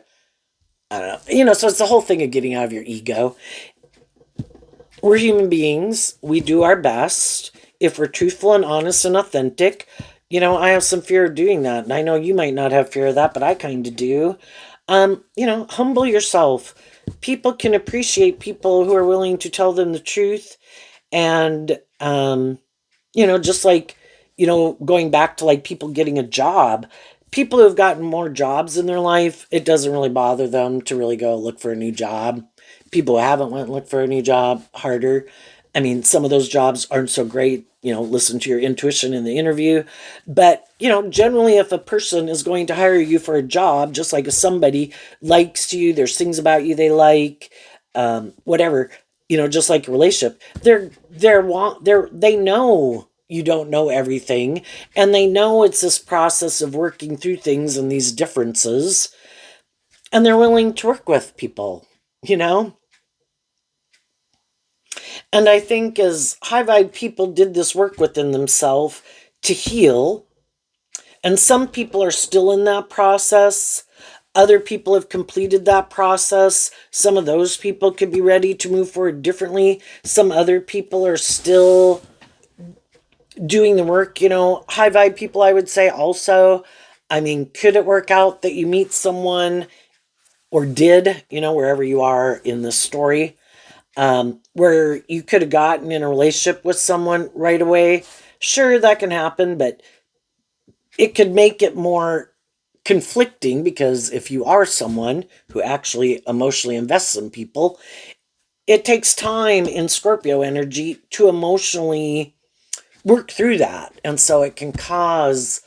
I don't know, so it's the whole thing of getting out of your ego. We're human beings. We do our best. If we're truthful and honest and authentic, I have some fear of doing that. And I know you might not have fear of that, but I kind of do. Humble yourself. People can appreciate people who are willing to tell them the truth. And, just like going back to like people getting a job, people who have gotten more jobs in their life, it doesn't really bother them to really go look for a new job. People who haven't went and looked for a new job, harder. I mean, some of those jobs aren't so great, listen to your intuition in the interview. But, generally, if a person is going to hire you for a job, just like if somebody likes you, there's things about you they like, whatever, just like a relationship, they know you don't know everything, and they know it's this process of working through things and these differences, and they're willing to work with people, you know? And I think as high vibe people did this work within themselves to heal, and some people are still in that process. Other people have completed that process. Some of those people could be ready to move forward differently. Some other people are still doing the work. High vibe people, I would say also, I mean, could it work out that you meet someone, or did, wherever you are in this story, where you could have gotten in a relationship with someone right away? Sure, that can happen, but it could make it more conflicting, because if you are someone who actually emotionally invests in people, it takes time in Scorpio energy to emotionally work through that. And so it can cause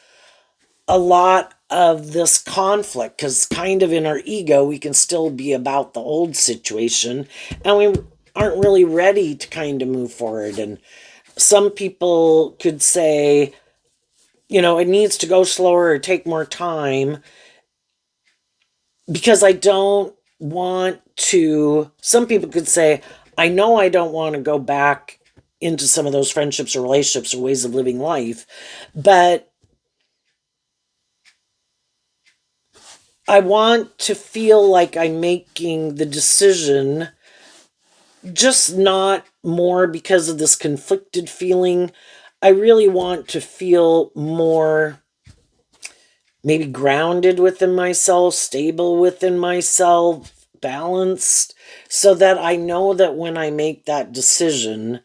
a lot of this conflict, because kind of in our ego, we can still be about the old situation, and we aren't really ready to kind of move forward. And some people could say, it needs to go slower or take more time, because I don't want to. Some people could say, I know I don't want to go back into some of those friendships or relationships or ways of living life, but I want to feel like I'm making the decision, just not more because of this conflicted feeling. I really want to feel more maybe grounded within myself, stable within myself, balanced, so that I know that when I make that decision,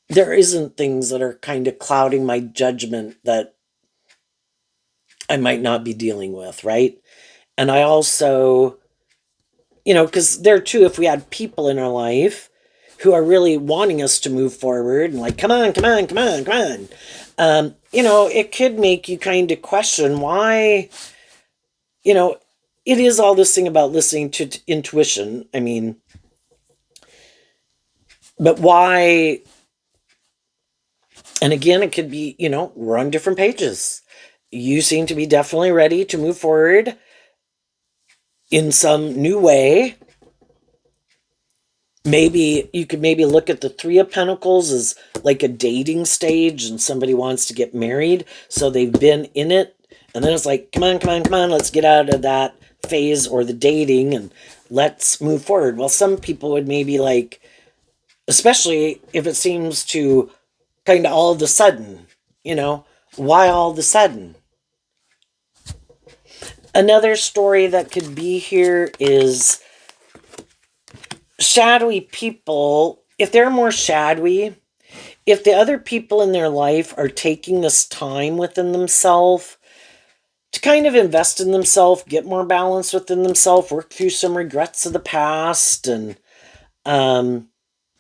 there isn't things that are kind of clouding my judgment that I might not be dealing with, right? And I also, because there too, if we had people in our life who are really wanting us to move forward and like, come on, come on, come on, come on, it could make you kind of question why, you know, it is all this thing about listening to intuition. I mean, but why? And again, it could be, we're on different pages. You seem to be definitely ready to move forward in some new way. Maybe you could maybe look at the Three of Pentacles as like a dating stage, and somebody wants to get married, so they've been in it, and then it's like, come on, come on, come on, let's get out of that phase or the dating and let's move forward. Well, some people would maybe like, especially if it seems to kind of all of a sudden, why all of a sudden? Another story that could be here is shadowy people. If they're more shadowy, if the other people in their life are taking this time within themselves to kind of invest in themselves, get more balance within themselves, work through some regrets of the past, and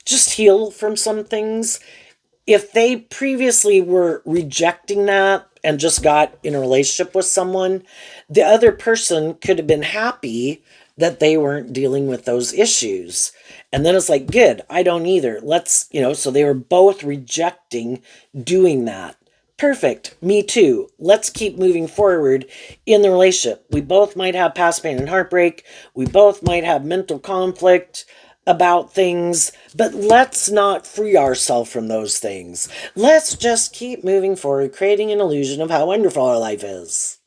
just heal from some things. If they previously were rejecting that and just got in a relationship with someone, the other person could have been happy that they weren't dealing with those issues. And then it's like, good, I don't either. Let's, so they were both rejecting doing that. Perfect. Me too. Let's keep moving forward in the relationship. We both might have past pain and heartbreak. We both might have mental conflict about things, but let's not free ourselves from those things. Let's just keep moving forward, creating an illusion of how wonderful our life is.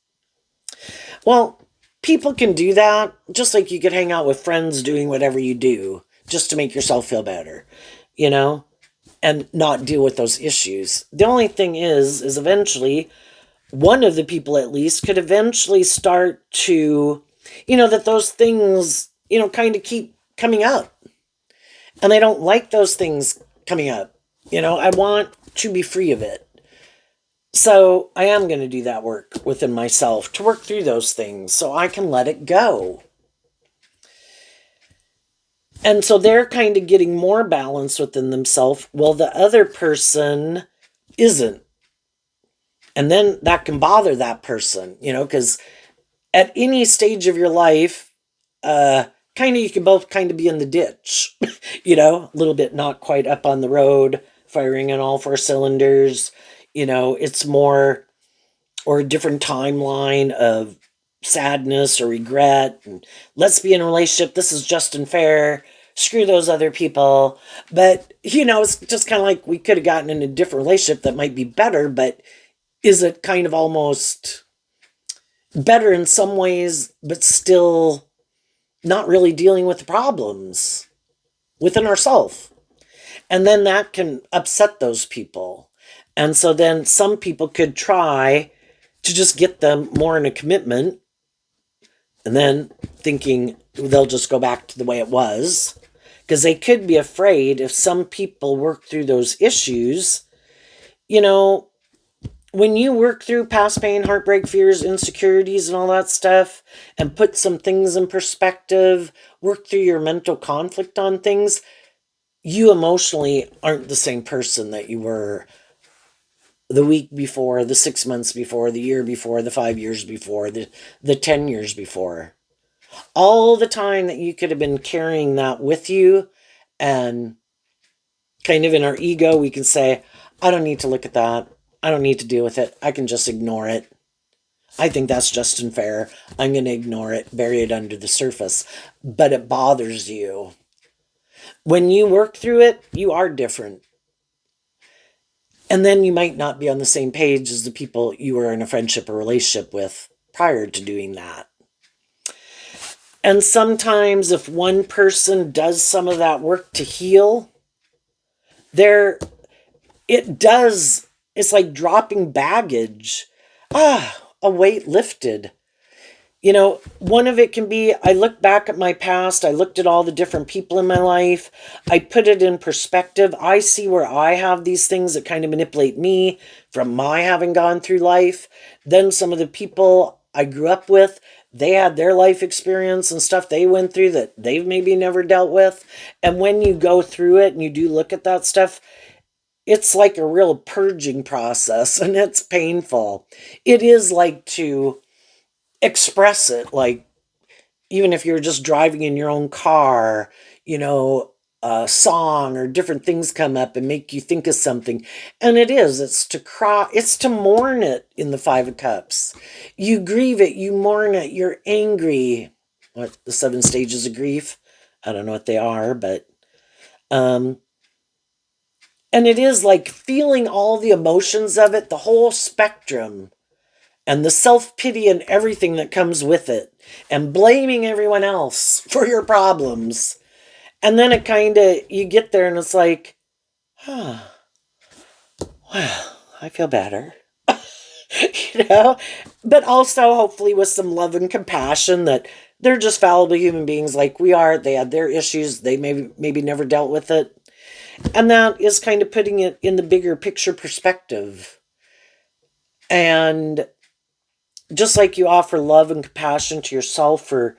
Well, people can do that, just like you could hang out with friends doing whatever you do just to make yourself feel better, and not deal with those issues. The only thing is eventually one of the people at least could eventually start to, that those things, kind of keep coming up. And they don't like those things coming up. I want to be free of it. So I am going to do that work within myself to work through those things so I can let it go. And so they're kind of getting more balance within themselves while the other person isn't. And then that can bother that person, because at any stage of your life, uh, kind of you can both kind of be in the ditch, a little bit not quite up on the road, firing on all four cylinders. It's more or a different timeline of sadness or regret. And let's be in a relationship. This is just and fair. Screw those other people. But, it's just kind of like we could have gotten in a different relationship that might be better, but is it kind of almost better in some ways, but still not really dealing with the problems within ourselves? And then that can upset those people. And so then some people could try to just get them more in a commitment and then thinking they'll just go back to the way it was. Because they could be afraid if some people work through those issues, you know, when you work through past pain, heartbreak, fears, insecurities, and all that stuff, and put some things in perspective, work through your mental conflict on things, you emotionally aren't the same person that you were the week before, the 6 months before, the year before, the 5 years before, the 10 years before. All the time that you could have been carrying that with you, and kind of in our ego, we can say, I don't need to look at that. I don't need to deal with it. I can just ignore it. I think that's just and fair. I'm going to ignore it, bury it under the surface. But it bothers you. When you work through it, you are different. And then you might not be on the same page as the people you were in a friendship or relationship with prior to doing that. And sometimes if one person does some of that work to heal, it's like dropping baggage. A weight lifted. One of it can be, I look back at my past, I looked at all the different people in my life, I put it in perspective, I see where I have these things that kind of manipulate me from my having gone through life. Then some of the people I grew up with, they had their life experience and stuff they went through that they've maybe never dealt with. And when you go through it and you do look at that stuff, it's like a real purging process and it's painful. It is like to express it, like even if you're just driving in your own car, a song or different things come up and make you think of something. And it's to cry, it's to mourn it in the Five of Cups. You grieve it, you mourn it, you're angry. What, the 7 stages of grief? I don't know what they are, but and it is like feeling all the emotions of it, the whole spectrum, and the self-pity and everything that comes with it, and blaming everyone else for your problems. And then it kind of, you get there and it's like, well, I feel better. you know? But also, hopefully, with some love and compassion that they're just fallible human beings like we are. They had their issues. They maybe never dealt with it. And that is kind of putting it in the bigger picture perspective. And just like you offer love and compassion to yourself for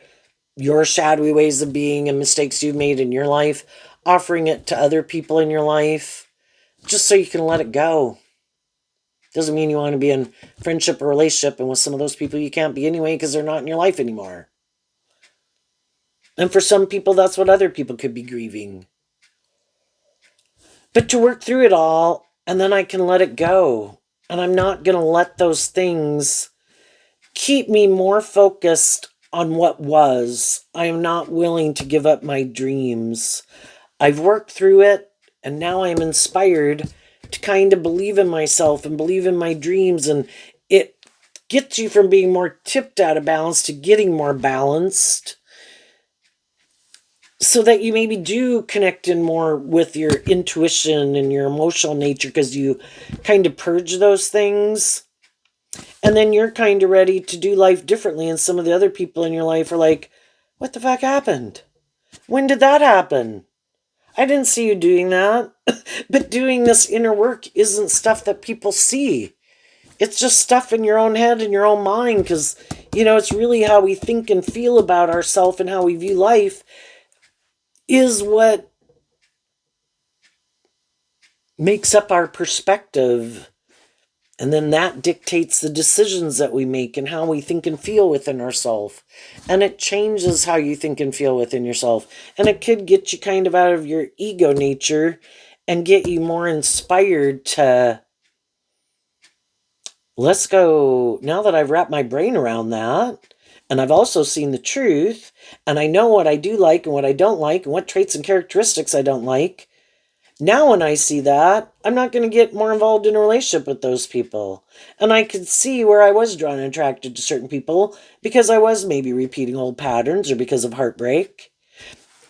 your shadowy ways of being and mistakes you've made in your life, offering it to other people in your life, just so you can let it go. Doesn't mean you want to be in friendship or relationship, and with some of those people you can't be anyway because they're not in your life anymore. And for some people, that's what other people could be grieving. But to work through it all, and then I can let it go. And I'm not going to let those things keep me more focused on what was. I am not willing to give up my dreams. I've worked through it, and now I'm inspired to kind of believe in myself and believe in my dreams. And it gets you from being more tipped out of balance to getting more balanced, so that you maybe do connect in more with your intuition and your emotional nature because you kind of purge those things. And then you're kind of ready to do life differently. And some of the other people in your life are like, what the fuck happened? When did that happen? I didn't see you doing that. But doing this inner work isn't stuff that people see. It's just stuff in your own head and your own mind because, it's really how we think and feel about ourselves and how we view life is what makes up our perspective. And then that dictates the decisions that we make and how we think and feel within ourselves. And it changes how you think and feel within yourself. And it could get you kind of out of your ego nature and get you more inspired to, let's go, now that I've wrapped my brain around that, and I've also seen the truth, and I know what I do like and what I don't like, and what traits and characteristics I don't like. Now, when I see that, I'm not going to get more involved in a relationship with those people. And I could see where I was drawn and attracted to certain people because I was maybe repeating old patterns or because of heartbreak.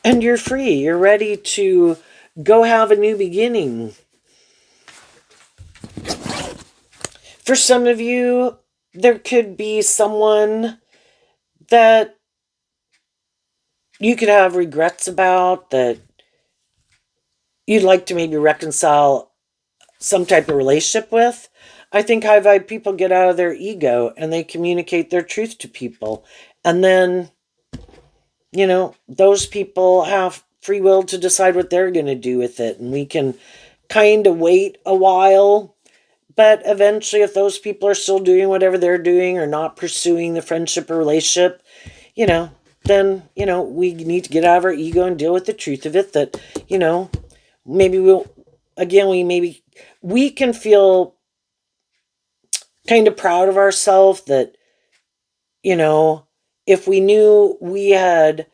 And you're free. You're ready to go have a new beginning. For some of you, there could be someone that you could have regrets about, that you'd like to maybe reconcile some type of relationship with. I think high vibe people get out of their ego and they communicate their truth to people. And then, those people have free will to decide what they're going to do with it. And we can kind of wait a while. But eventually, if those people are still doing whatever they're doing or not pursuing the friendship or relationship, then, we need to get out of our ego and deal with the truth of it that, maybe we can feel kind of proud of ourselves that, if we knew we had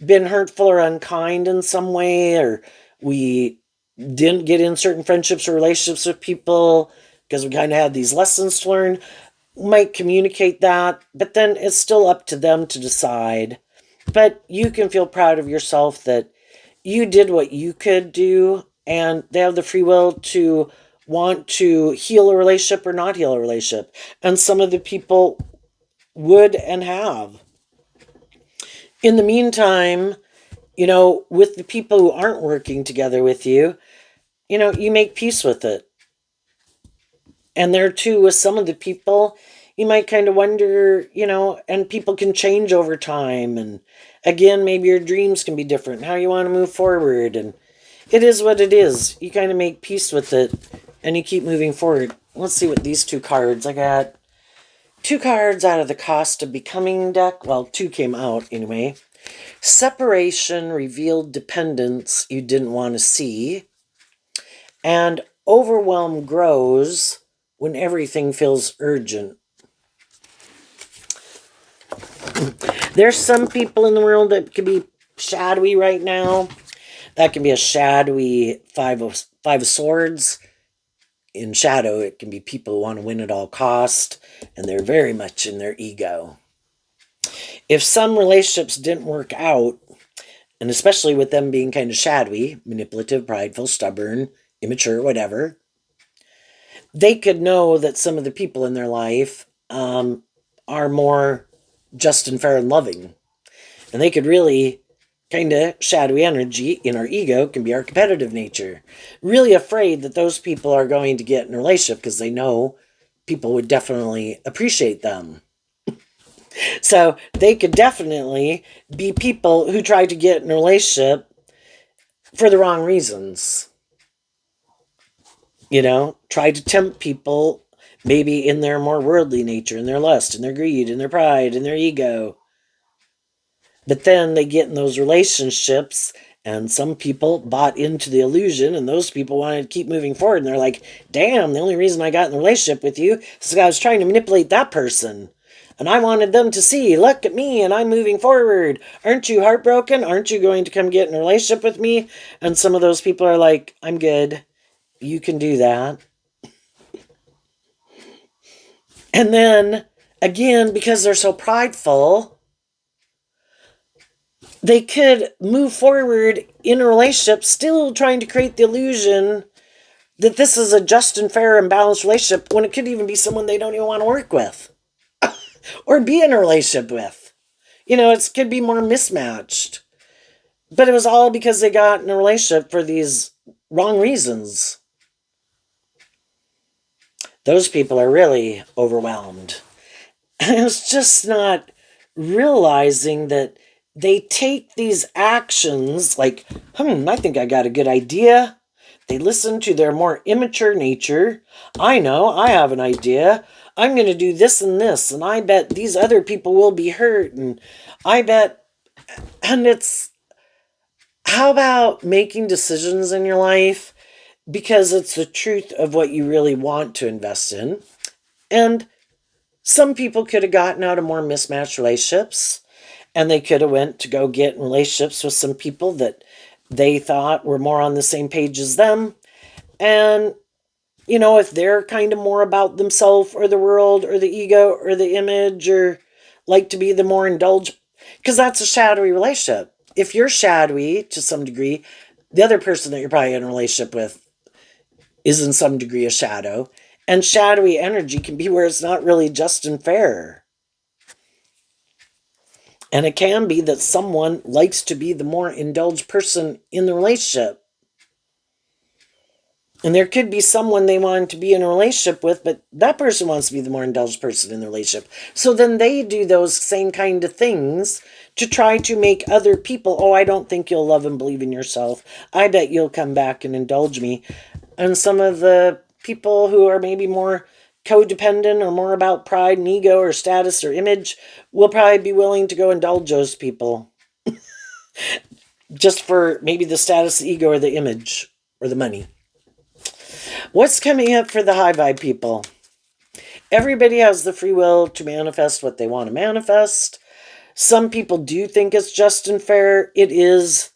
been hurtful or unkind in some way, or we didn't get in certain friendships or relationships with people because we kind of had these lessons to learn, we might communicate that, but then it's still up to them to decide. But you can feel proud of yourself that you did what you could do, and they have the free will to want to heal a relationship or not heal a relationship. And some of the people would and have. In the meantime, with the people who aren't working together with you, you make peace with it. And there too, with some of the people, you might kind of wonder, and people can change over time. And again, maybe your dreams can be different, how you want to move forward. And it is what it is. You kind of make peace with it and you keep moving forward. Let's see what these two cards, I got 2 cards out of the Cost of Becoming deck. Well, 2 came out anyway. Separation revealed dependence you didn't want to see. And overwhelm grows when everything feels urgent. There's some people in the world that could be shadowy right now. That can be a shadowy five of swords. In shadow, it can be people who want to win at all cost, and they're very much in their ego. If some relationships didn't work out, and especially with them being kind of shadowy, manipulative, prideful, stubborn, immature, whatever, they could know that some of the people in their life are more just and fair and loving. And they could really kind of shadowy energy in our ego can be our competitive nature. Really afraid that those people are going to get in a relationship because they know people would definitely appreciate them. So they could definitely be people who try to get in a relationship for the wrong reasons. Try to tempt people maybe in their more worldly nature, in their lust, in their greed, in their pride, in their ego. But then they get in those relationships, and some people bought into the illusion, and those people wanted to keep moving forward. And they're like, damn, the only reason I got in the relationship with you is because I was trying to manipulate that person. And I wanted them to see, look at me, and I'm moving forward. Aren't you heartbroken? Aren't you going to come get in a relationship with me? And some of those people are like, I'm good. You can do that. And then, again, because they're so prideful, they could move forward in a relationship still trying to create the illusion that this is a just and fair and balanced relationship when it could even be someone they don't even want to work with or be in a relationship with. It could be more mismatched. But it was all because they got in a relationship for these wrong reasons. Those people are really overwhelmed. And it's just not realizing that they take these actions like, I think I got a good idea. They listen to their more immature nature. I know, I have an idea. I'm going to do this and this, and I bet these other people will be hurt. And I bet, and it's, how about making decisions in your life because it's the truth of what you really want to invest in? And some people could have gotten out of more mismatched relationships, and they could have went to go get in relationships with some people that they thought were more on the same page as them. And, if they're kind of more about themselves or the world or the ego or the image or like to be the more indulged, because that's a shadowy relationship. If you're shadowy to some degree, the other person that you're probably in a relationship with is in some degree a shadow. And shadowy energy can be where it's not really just and fair. And it can be that someone likes to be the more indulged person in the relationship. And there could be someone they want to be in a relationship with, but that person wants to be the more indulged person in the relationship. So then they do those same kind of things to try to make other people, oh, I don't think you'll love and believe in yourself. I bet you'll come back and indulge me. And some of the people who are maybe more codependent or more about pride and ego or status or image will probably be willing to go indulge those people just for maybe the status, the ego, or the image or the money. What's coming up for the high vibe people? Everybody has the free will to manifest what they want to manifest. Some people do think it's just and fair. It is.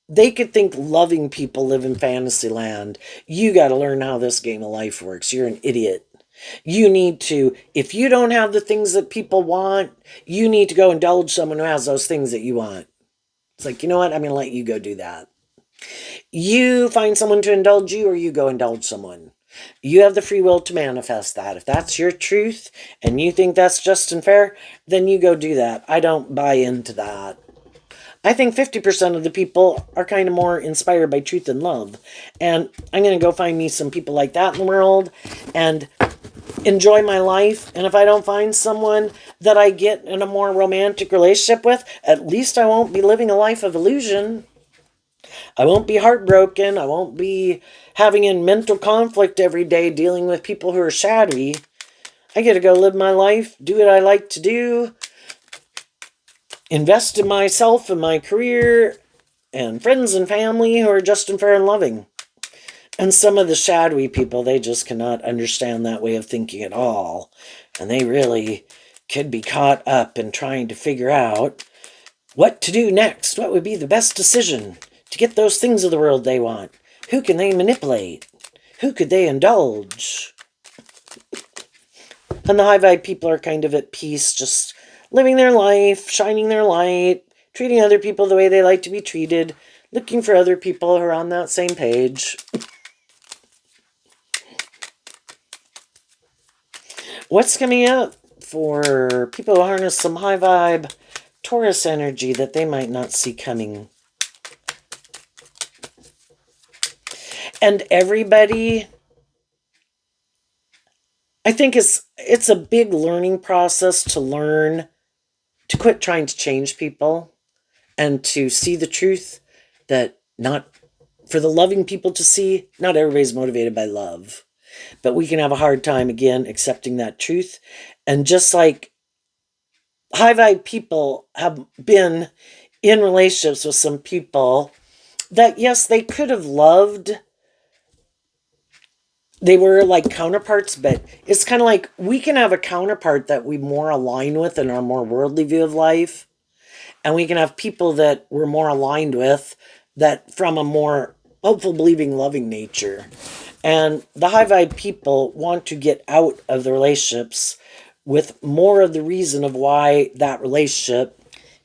They could think loving people live in fantasy land. You got to learn how this game of life works. You're an idiot. You need to, if you don't have the things that people want, you need to go indulge someone who has those things that you want. It's like, you know what? I'm going to let you go do that. You find someone to indulge you, or you go indulge someone. You have the free will to manifest that. If that's your truth and you think that's just and fair, then you go do that. I don't buy into that. I think 50% of the people are kind of more inspired by truth and love. And I'm going to go find me some people like that in the world and enjoy my life. And if I don't find someone that I get in a more romantic relationship with, at least I won't be living a life of illusion. I won't be heartbroken. I won't be having in mental conflict every day dealing with people who are shadowy. I get to go live my life, do what I like to do, invest in myself and my career, and friends and family who are just and fair and loving. And some of the shadowy people, they just cannot understand that way of thinking at all. And they really could be caught up in trying to figure out what to do next. What would be the best decision to get those things of the world they want? Who can they manipulate? Who could they indulge? And the high vibe people are kind of at peace, just living their life, shining their light, treating other people the way they like to be treated, looking for other people who are on that same page. What's coming up for people who harness some high vibe Taurus energy that they might not see coming? And everybody, I think it's a big learning process to learn to quit trying to change people and to see the truth that not for the loving people to see, not everybody's motivated by love. But we can have a hard time, again, accepting that truth. And just like high vibe people have been in relationships with some people that, yes, they could have loved. They were like counterparts, but it's kind of like we can have a counterpart that we more align with in our more worldly view of life. And we can have people that we're more aligned with that from a more hopeful, believing, loving nature. And the high vibe people want to get out of the relationships with more of the reason of why that relationship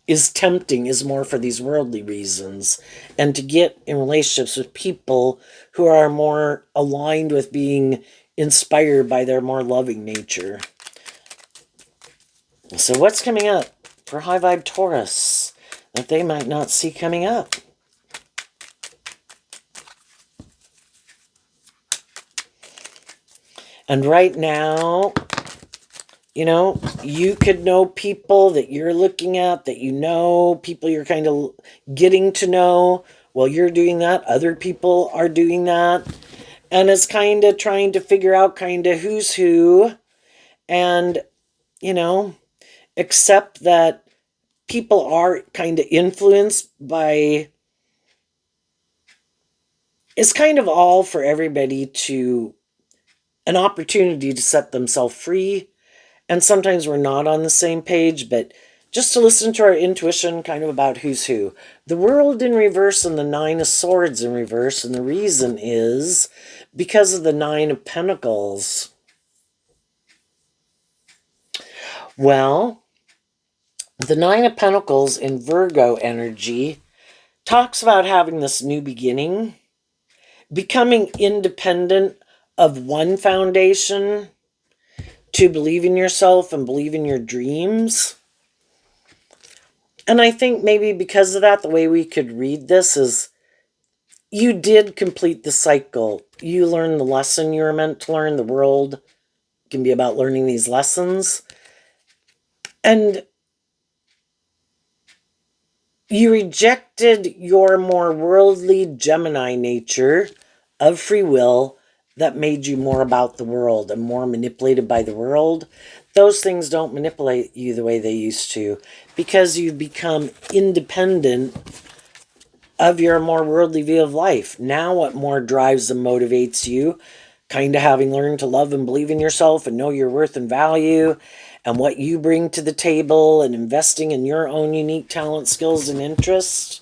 is tempting is more for these worldly reasons. And to get in relationships with people who are more aligned with being inspired by their more loving nature. So what's coming up for high vibe Taurus that they might not see coming up? And right now, you could know people that you're looking at, that people you're kind of getting to know. While you're doing that, other people are doing that. And it's kind of trying to figure out kind of who's who, and, accept that people are kind of influenced by, it's kind of all for everybody to, an opportunity to set themselves free. And sometimes we're not on the same page, but just to listen to our intuition kind of about who's who. The World in reverse and the Nine of Swords in reverse. And the reason is because of the Nine of Pentacles. Well, the Nine of Pentacles in Virgo energy talks about having this new beginning, becoming independent of one foundation, to believe in yourself and believe in your dreams. And I think maybe because of that, the way we could read this is you did complete the cycle. You learned the lesson you were meant to learn. The world can be about learning these lessons. And you rejected your more worldly Gemini nature of free will that made you more about the world and more manipulated by the world. Those things don't manipulate you the way they used to, because you've become independent of your more worldly view of life. Now what more drives and motivates you? Kind of having learned to love and believe in yourself and know your worth and value and what you bring to the table, and investing in your own unique talent, skills, and interests.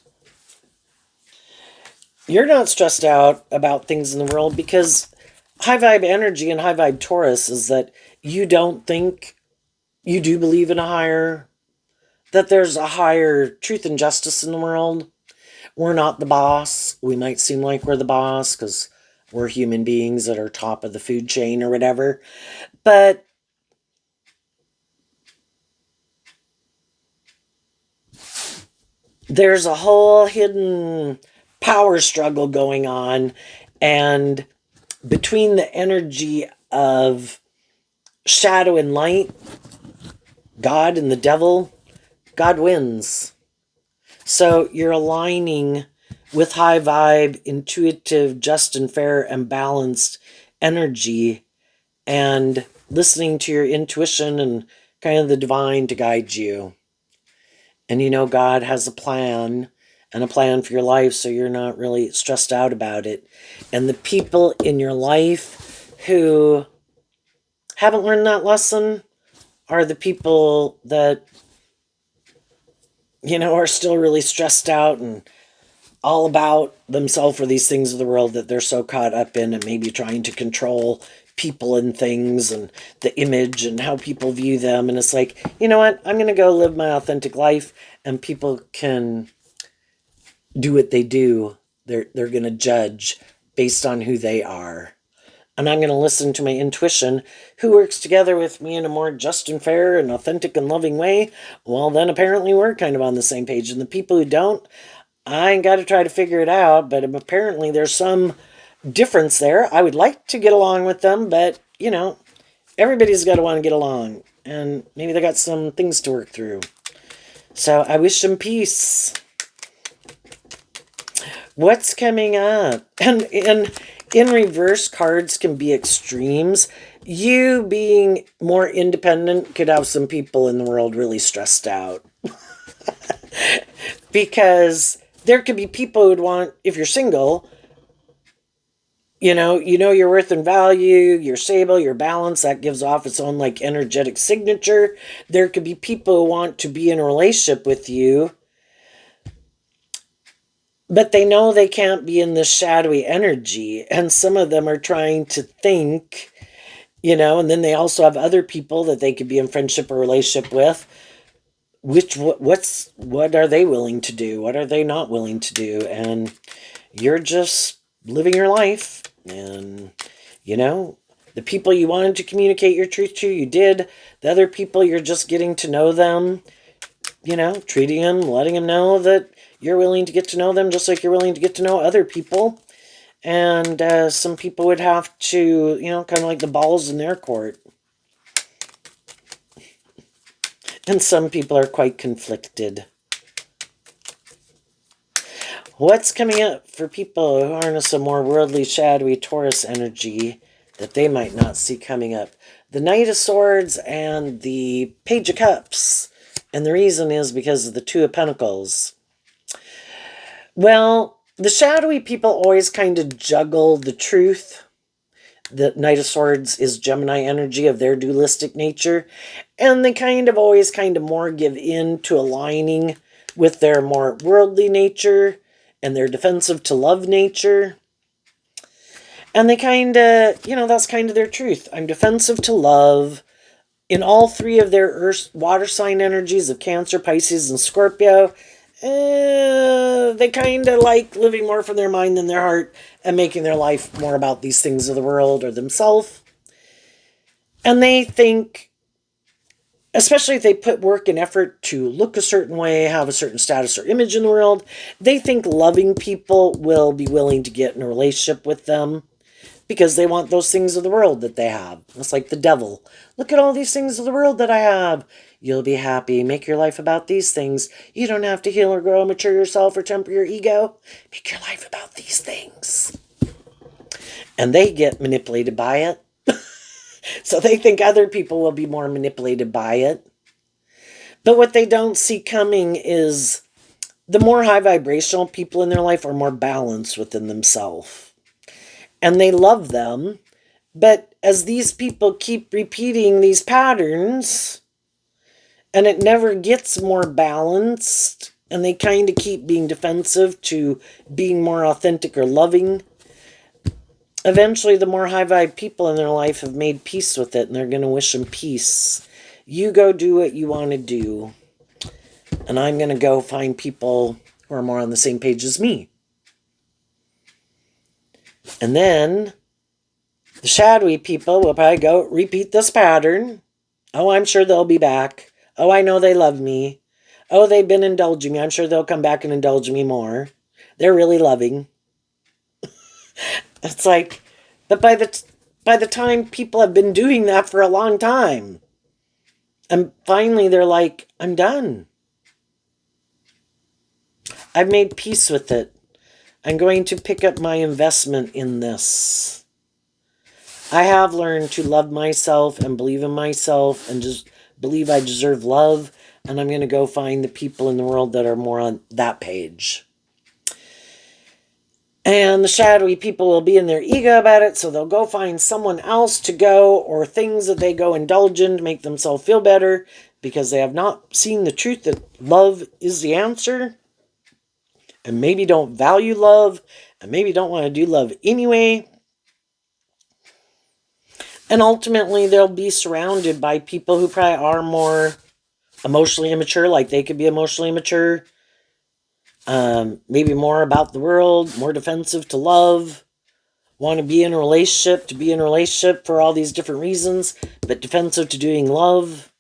You're not stressed out about things in the world, because high vibe energy and high vibe Taurus is that you don't think, you do believe in that there's a higher truth and justice in the world. We're not the boss. We might seem like we're the boss because we're human beings that are top of the food chain or whatever. But there's a whole hidden power struggle going on. And between the energy of shadow and light, God and the devil, God wins. So you're aligning with high vibe, intuitive, just and fair and balanced energy, and listening to your intuition and kind of the divine to guide you. And God has a plan and a plan for your life, so you're not really stressed out about it. And the people in your life who haven't learned that lesson are the people that, are still really stressed out and all about themselves or these things of the world that they're so caught up in, and maybe trying to control people and things and the image and how people view them. And it's like, you know what? I'm going to go live my authentic life, and people can do what they do. They're going to judge based on who they are. And I'm going to listen to my intuition, who works together with me in a more just and fair and authentic and loving way. Well, then apparently we're kind of on the same page. And the people who don't, I ain't got to try to figure it out, but apparently there's some difference there. I would like to get along with them, but, everybody's got to want to get along. And maybe they got some things to work through. So I wish them peace. What's coming up? And in reverse, cards can be extremes. You being more independent could have some people in the world really stressed out. Because there could be people who'd want, if you're single, you know your worth and value, you're stable, you're balanced, that gives off its own like energetic signature. There could be people who want to be in a relationship with you, but they know they can't be in this shadowy energy. And some of them are trying to think, and then they also have other people that they could be in friendship or relationship with. What are they willing to do? What are they not willing to do? And you're just living your life. And, the people you wanted to communicate your truth to, you did. The other people, you're just getting to know them, treating them, letting them know that you're willing to get to know them just like you're willing to get to know other people. And some people would have to, kind of like the balls in their court. And some people are quite conflicted. What's coming up for people who harness a more worldly, shadowy Taurus energy that they might not see coming up? The Knight of Swords and the Page of Cups. And the reason is because of the Two of Pentacles. Well, the shadowy people always kind of juggle the truth. The Knight of Swords is Gemini energy of their dualistic nature. And they always more give in to aligning with their more worldly nature and their defensive to love nature. And they that's kind of their truth. I'm defensive to love. In all three of their earth, water sign energies of Cancer, Pisces, and Scorpio, they like living more from their mind than their heart and making their life more about these things of the world or themselves. And they think, especially if they put work and effort to look a certain way, have a certain status or image in the world, they think loving people will be willing to get in a relationship with them because they want those things of the world that they have. It's like the devil. Look at all these things of the world that I have. You'll be happy. Make your life about these things. You don't have to heal or grow, mature yourself, or temper your ego. Make your life about these things. And they get manipulated by it. So they think other people will be more manipulated by it. But what they don't see coming is the more high vibrational people in their life are more balanced within themselves. And they love them. But as these people keep repeating these patterns, and it never gets more balanced, and they keep being defensive to being more authentic or loving, eventually the more high vibe people in their life have made peace with it, and they're going to wish them peace. You go do what you want to do, and I'm going to go find people who are more on the same page as me. And then the shadowy people will probably go repeat this pattern. Oh, I'm sure they'll be back. Oh, I know they love me. Oh, they've been indulging me. I'm sure they'll come back and indulge me more. They're really loving. It's like, but by the time people have been doing that for a long time, and finally they're like, I'm done. I've made peace with it. I'm going to pick up my investment in this. I have learned to love myself and believe in myself and just believe I deserve love. And I'm going to go find the people in the world that are more on that page. And the shadowy people will be in their ego about it, so they'll go find someone else to go, or things that they go indulge in to make themselves feel better, because they have not seen the truth that love is the answer, and maybe don't value love, and maybe don't want to do love anyway. And ultimately, they'll be surrounded by people who probably are more emotionally immature, like they could be emotionally immature, maybe more about the world, more defensive to love, want to be in a relationship for all these different reasons, but defensive to doing love,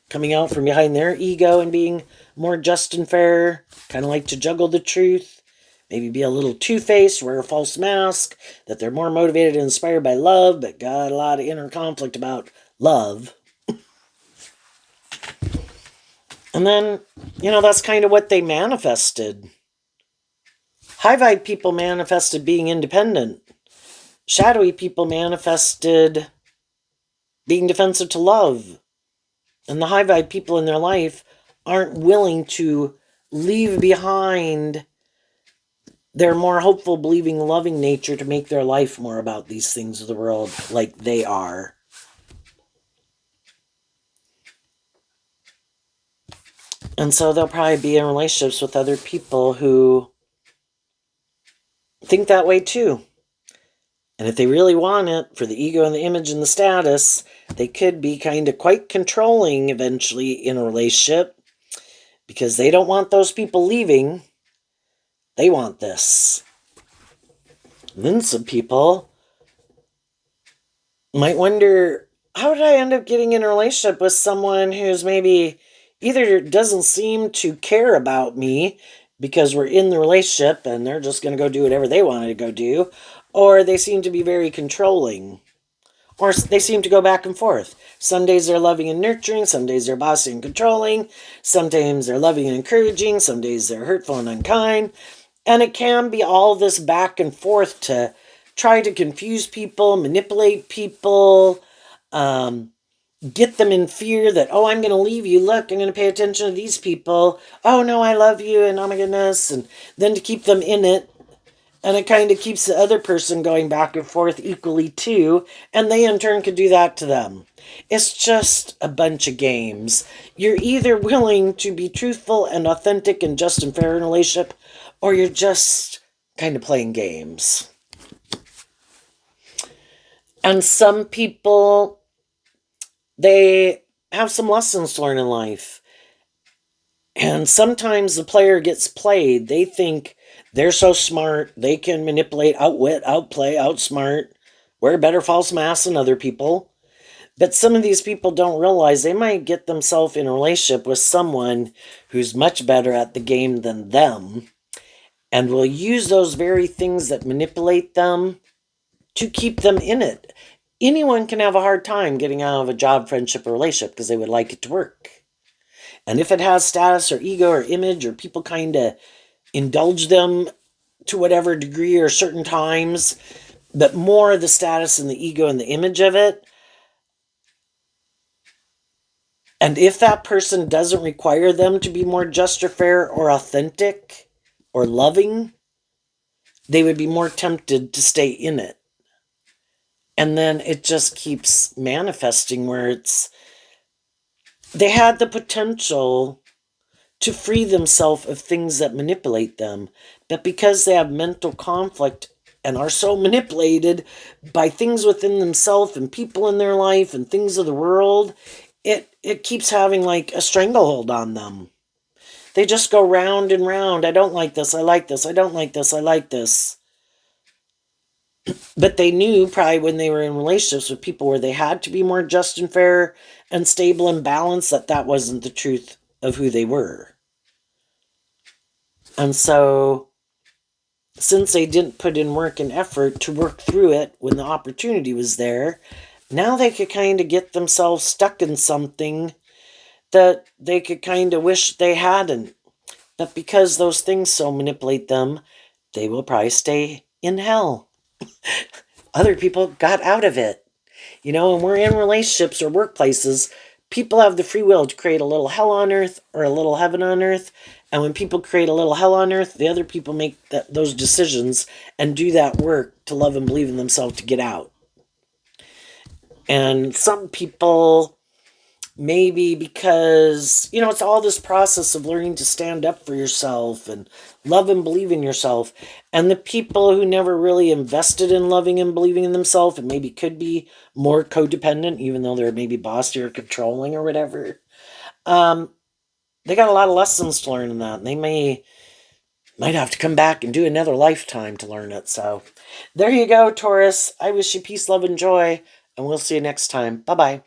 coming out from behind their ego and being more just and fair, kind of like to juggle the truth, maybe be a little two-faced, wear a false mask, that they're more motivated and inspired by love, but got a lot of inner conflict about love. And then, that's kind of what they manifested. High vibe people manifested being independent. Shadowy people manifested being defensive to love. And the high vibe people in their life aren't willing to leave behind their more hopeful, believing, loving nature to make their life more about these things of the world like they are. And so they'll probably be in relationships with other people who think that way too. And if they really want it, for the ego and the image and the status, they could be quite controlling eventually in a relationship, because they don't want those people leaving. They want this. And then some people might wonder, how did I end up getting in a relationship with someone who's maybe either doesn't seem to care about me because we're in the relationship and they're just going to go do whatever they wanted to go do, or they seem to be very controlling, or they seem to go back and forth. Some days they're loving and nurturing, some days they're bossy and controlling, sometimes they're loving and encouraging, some days they're hurtful and unkind. And it can be all this back and forth to try to confuse people, manipulate people, um, get them in fear that, oh, I'm going to leave you. Look, I'm going to pay attention to these people. Oh, no, I love you. And oh my goodness. And then to keep them in it. And it kind of keeps the other person going back and forth equally too. And they in turn could do that to them. It's just a bunch of games. You're either willing to be truthful and authentic and just and fair in a relationship, or you're just kind of playing games. And some people, they have some lessons to learn in life. And sometimes the player gets played. They think they're so smart, they can manipulate, outwit, outplay, outsmart, wear better false masks than other people. But some of these people don't realize they might get themselves in a relationship with someone who's much better at the game than them, and will use those very things that manipulate them to keep them in it. Anyone can have a hard time getting out of a job, friendship, or relationship because they would like it to work. And if it has status or ego or image, or people kind of indulge them to whatever degree or certain times, but more the status and the ego and the image of it. And if that person doesn't require them to be more just or fair or authentic or loving, they would be more tempted to stay in it. And then it just keeps manifesting where they had the potential to free themselves of things that manipulate them. But because they have mental conflict and are so manipulated by things within themselves and people in their life and things of the world, it keeps having like a stranglehold on them. They just go round and round. I don't like this. I like this. I don't like this. I like this. But they knew probably when they were in relationships with people where they had to be more just and fair and stable and balanced, that that wasn't the truth of who they were. And so, since they didn't put in work and effort to work through it when the opportunity was there, now they could kind of get themselves stuck in something that they could kind of wish they hadn't. But because those things so manipulate them, they will probably stay in hell. Other people got out of it. You know, when we're in relationships or workplaces, people have the free will to create a little hell on earth or a little heaven on earth. And when people create a little hell on earth, the other people make those decisions and do that work to love and believe in themselves to get out. And some people, maybe because, you know, it's all this process of learning to stand up for yourself and love and believe in yourself. And the people who never really invested in loving and believing in themselves and maybe could be more codependent, even though they're maybe bossy or controlling or whatever, they got a lot of lessons to learn in that. And they might have to come back and do another lifetime to learn it. So there you go, Taurus. I wish you peace, love, and joy, and we'll see you next time. Bye-bye.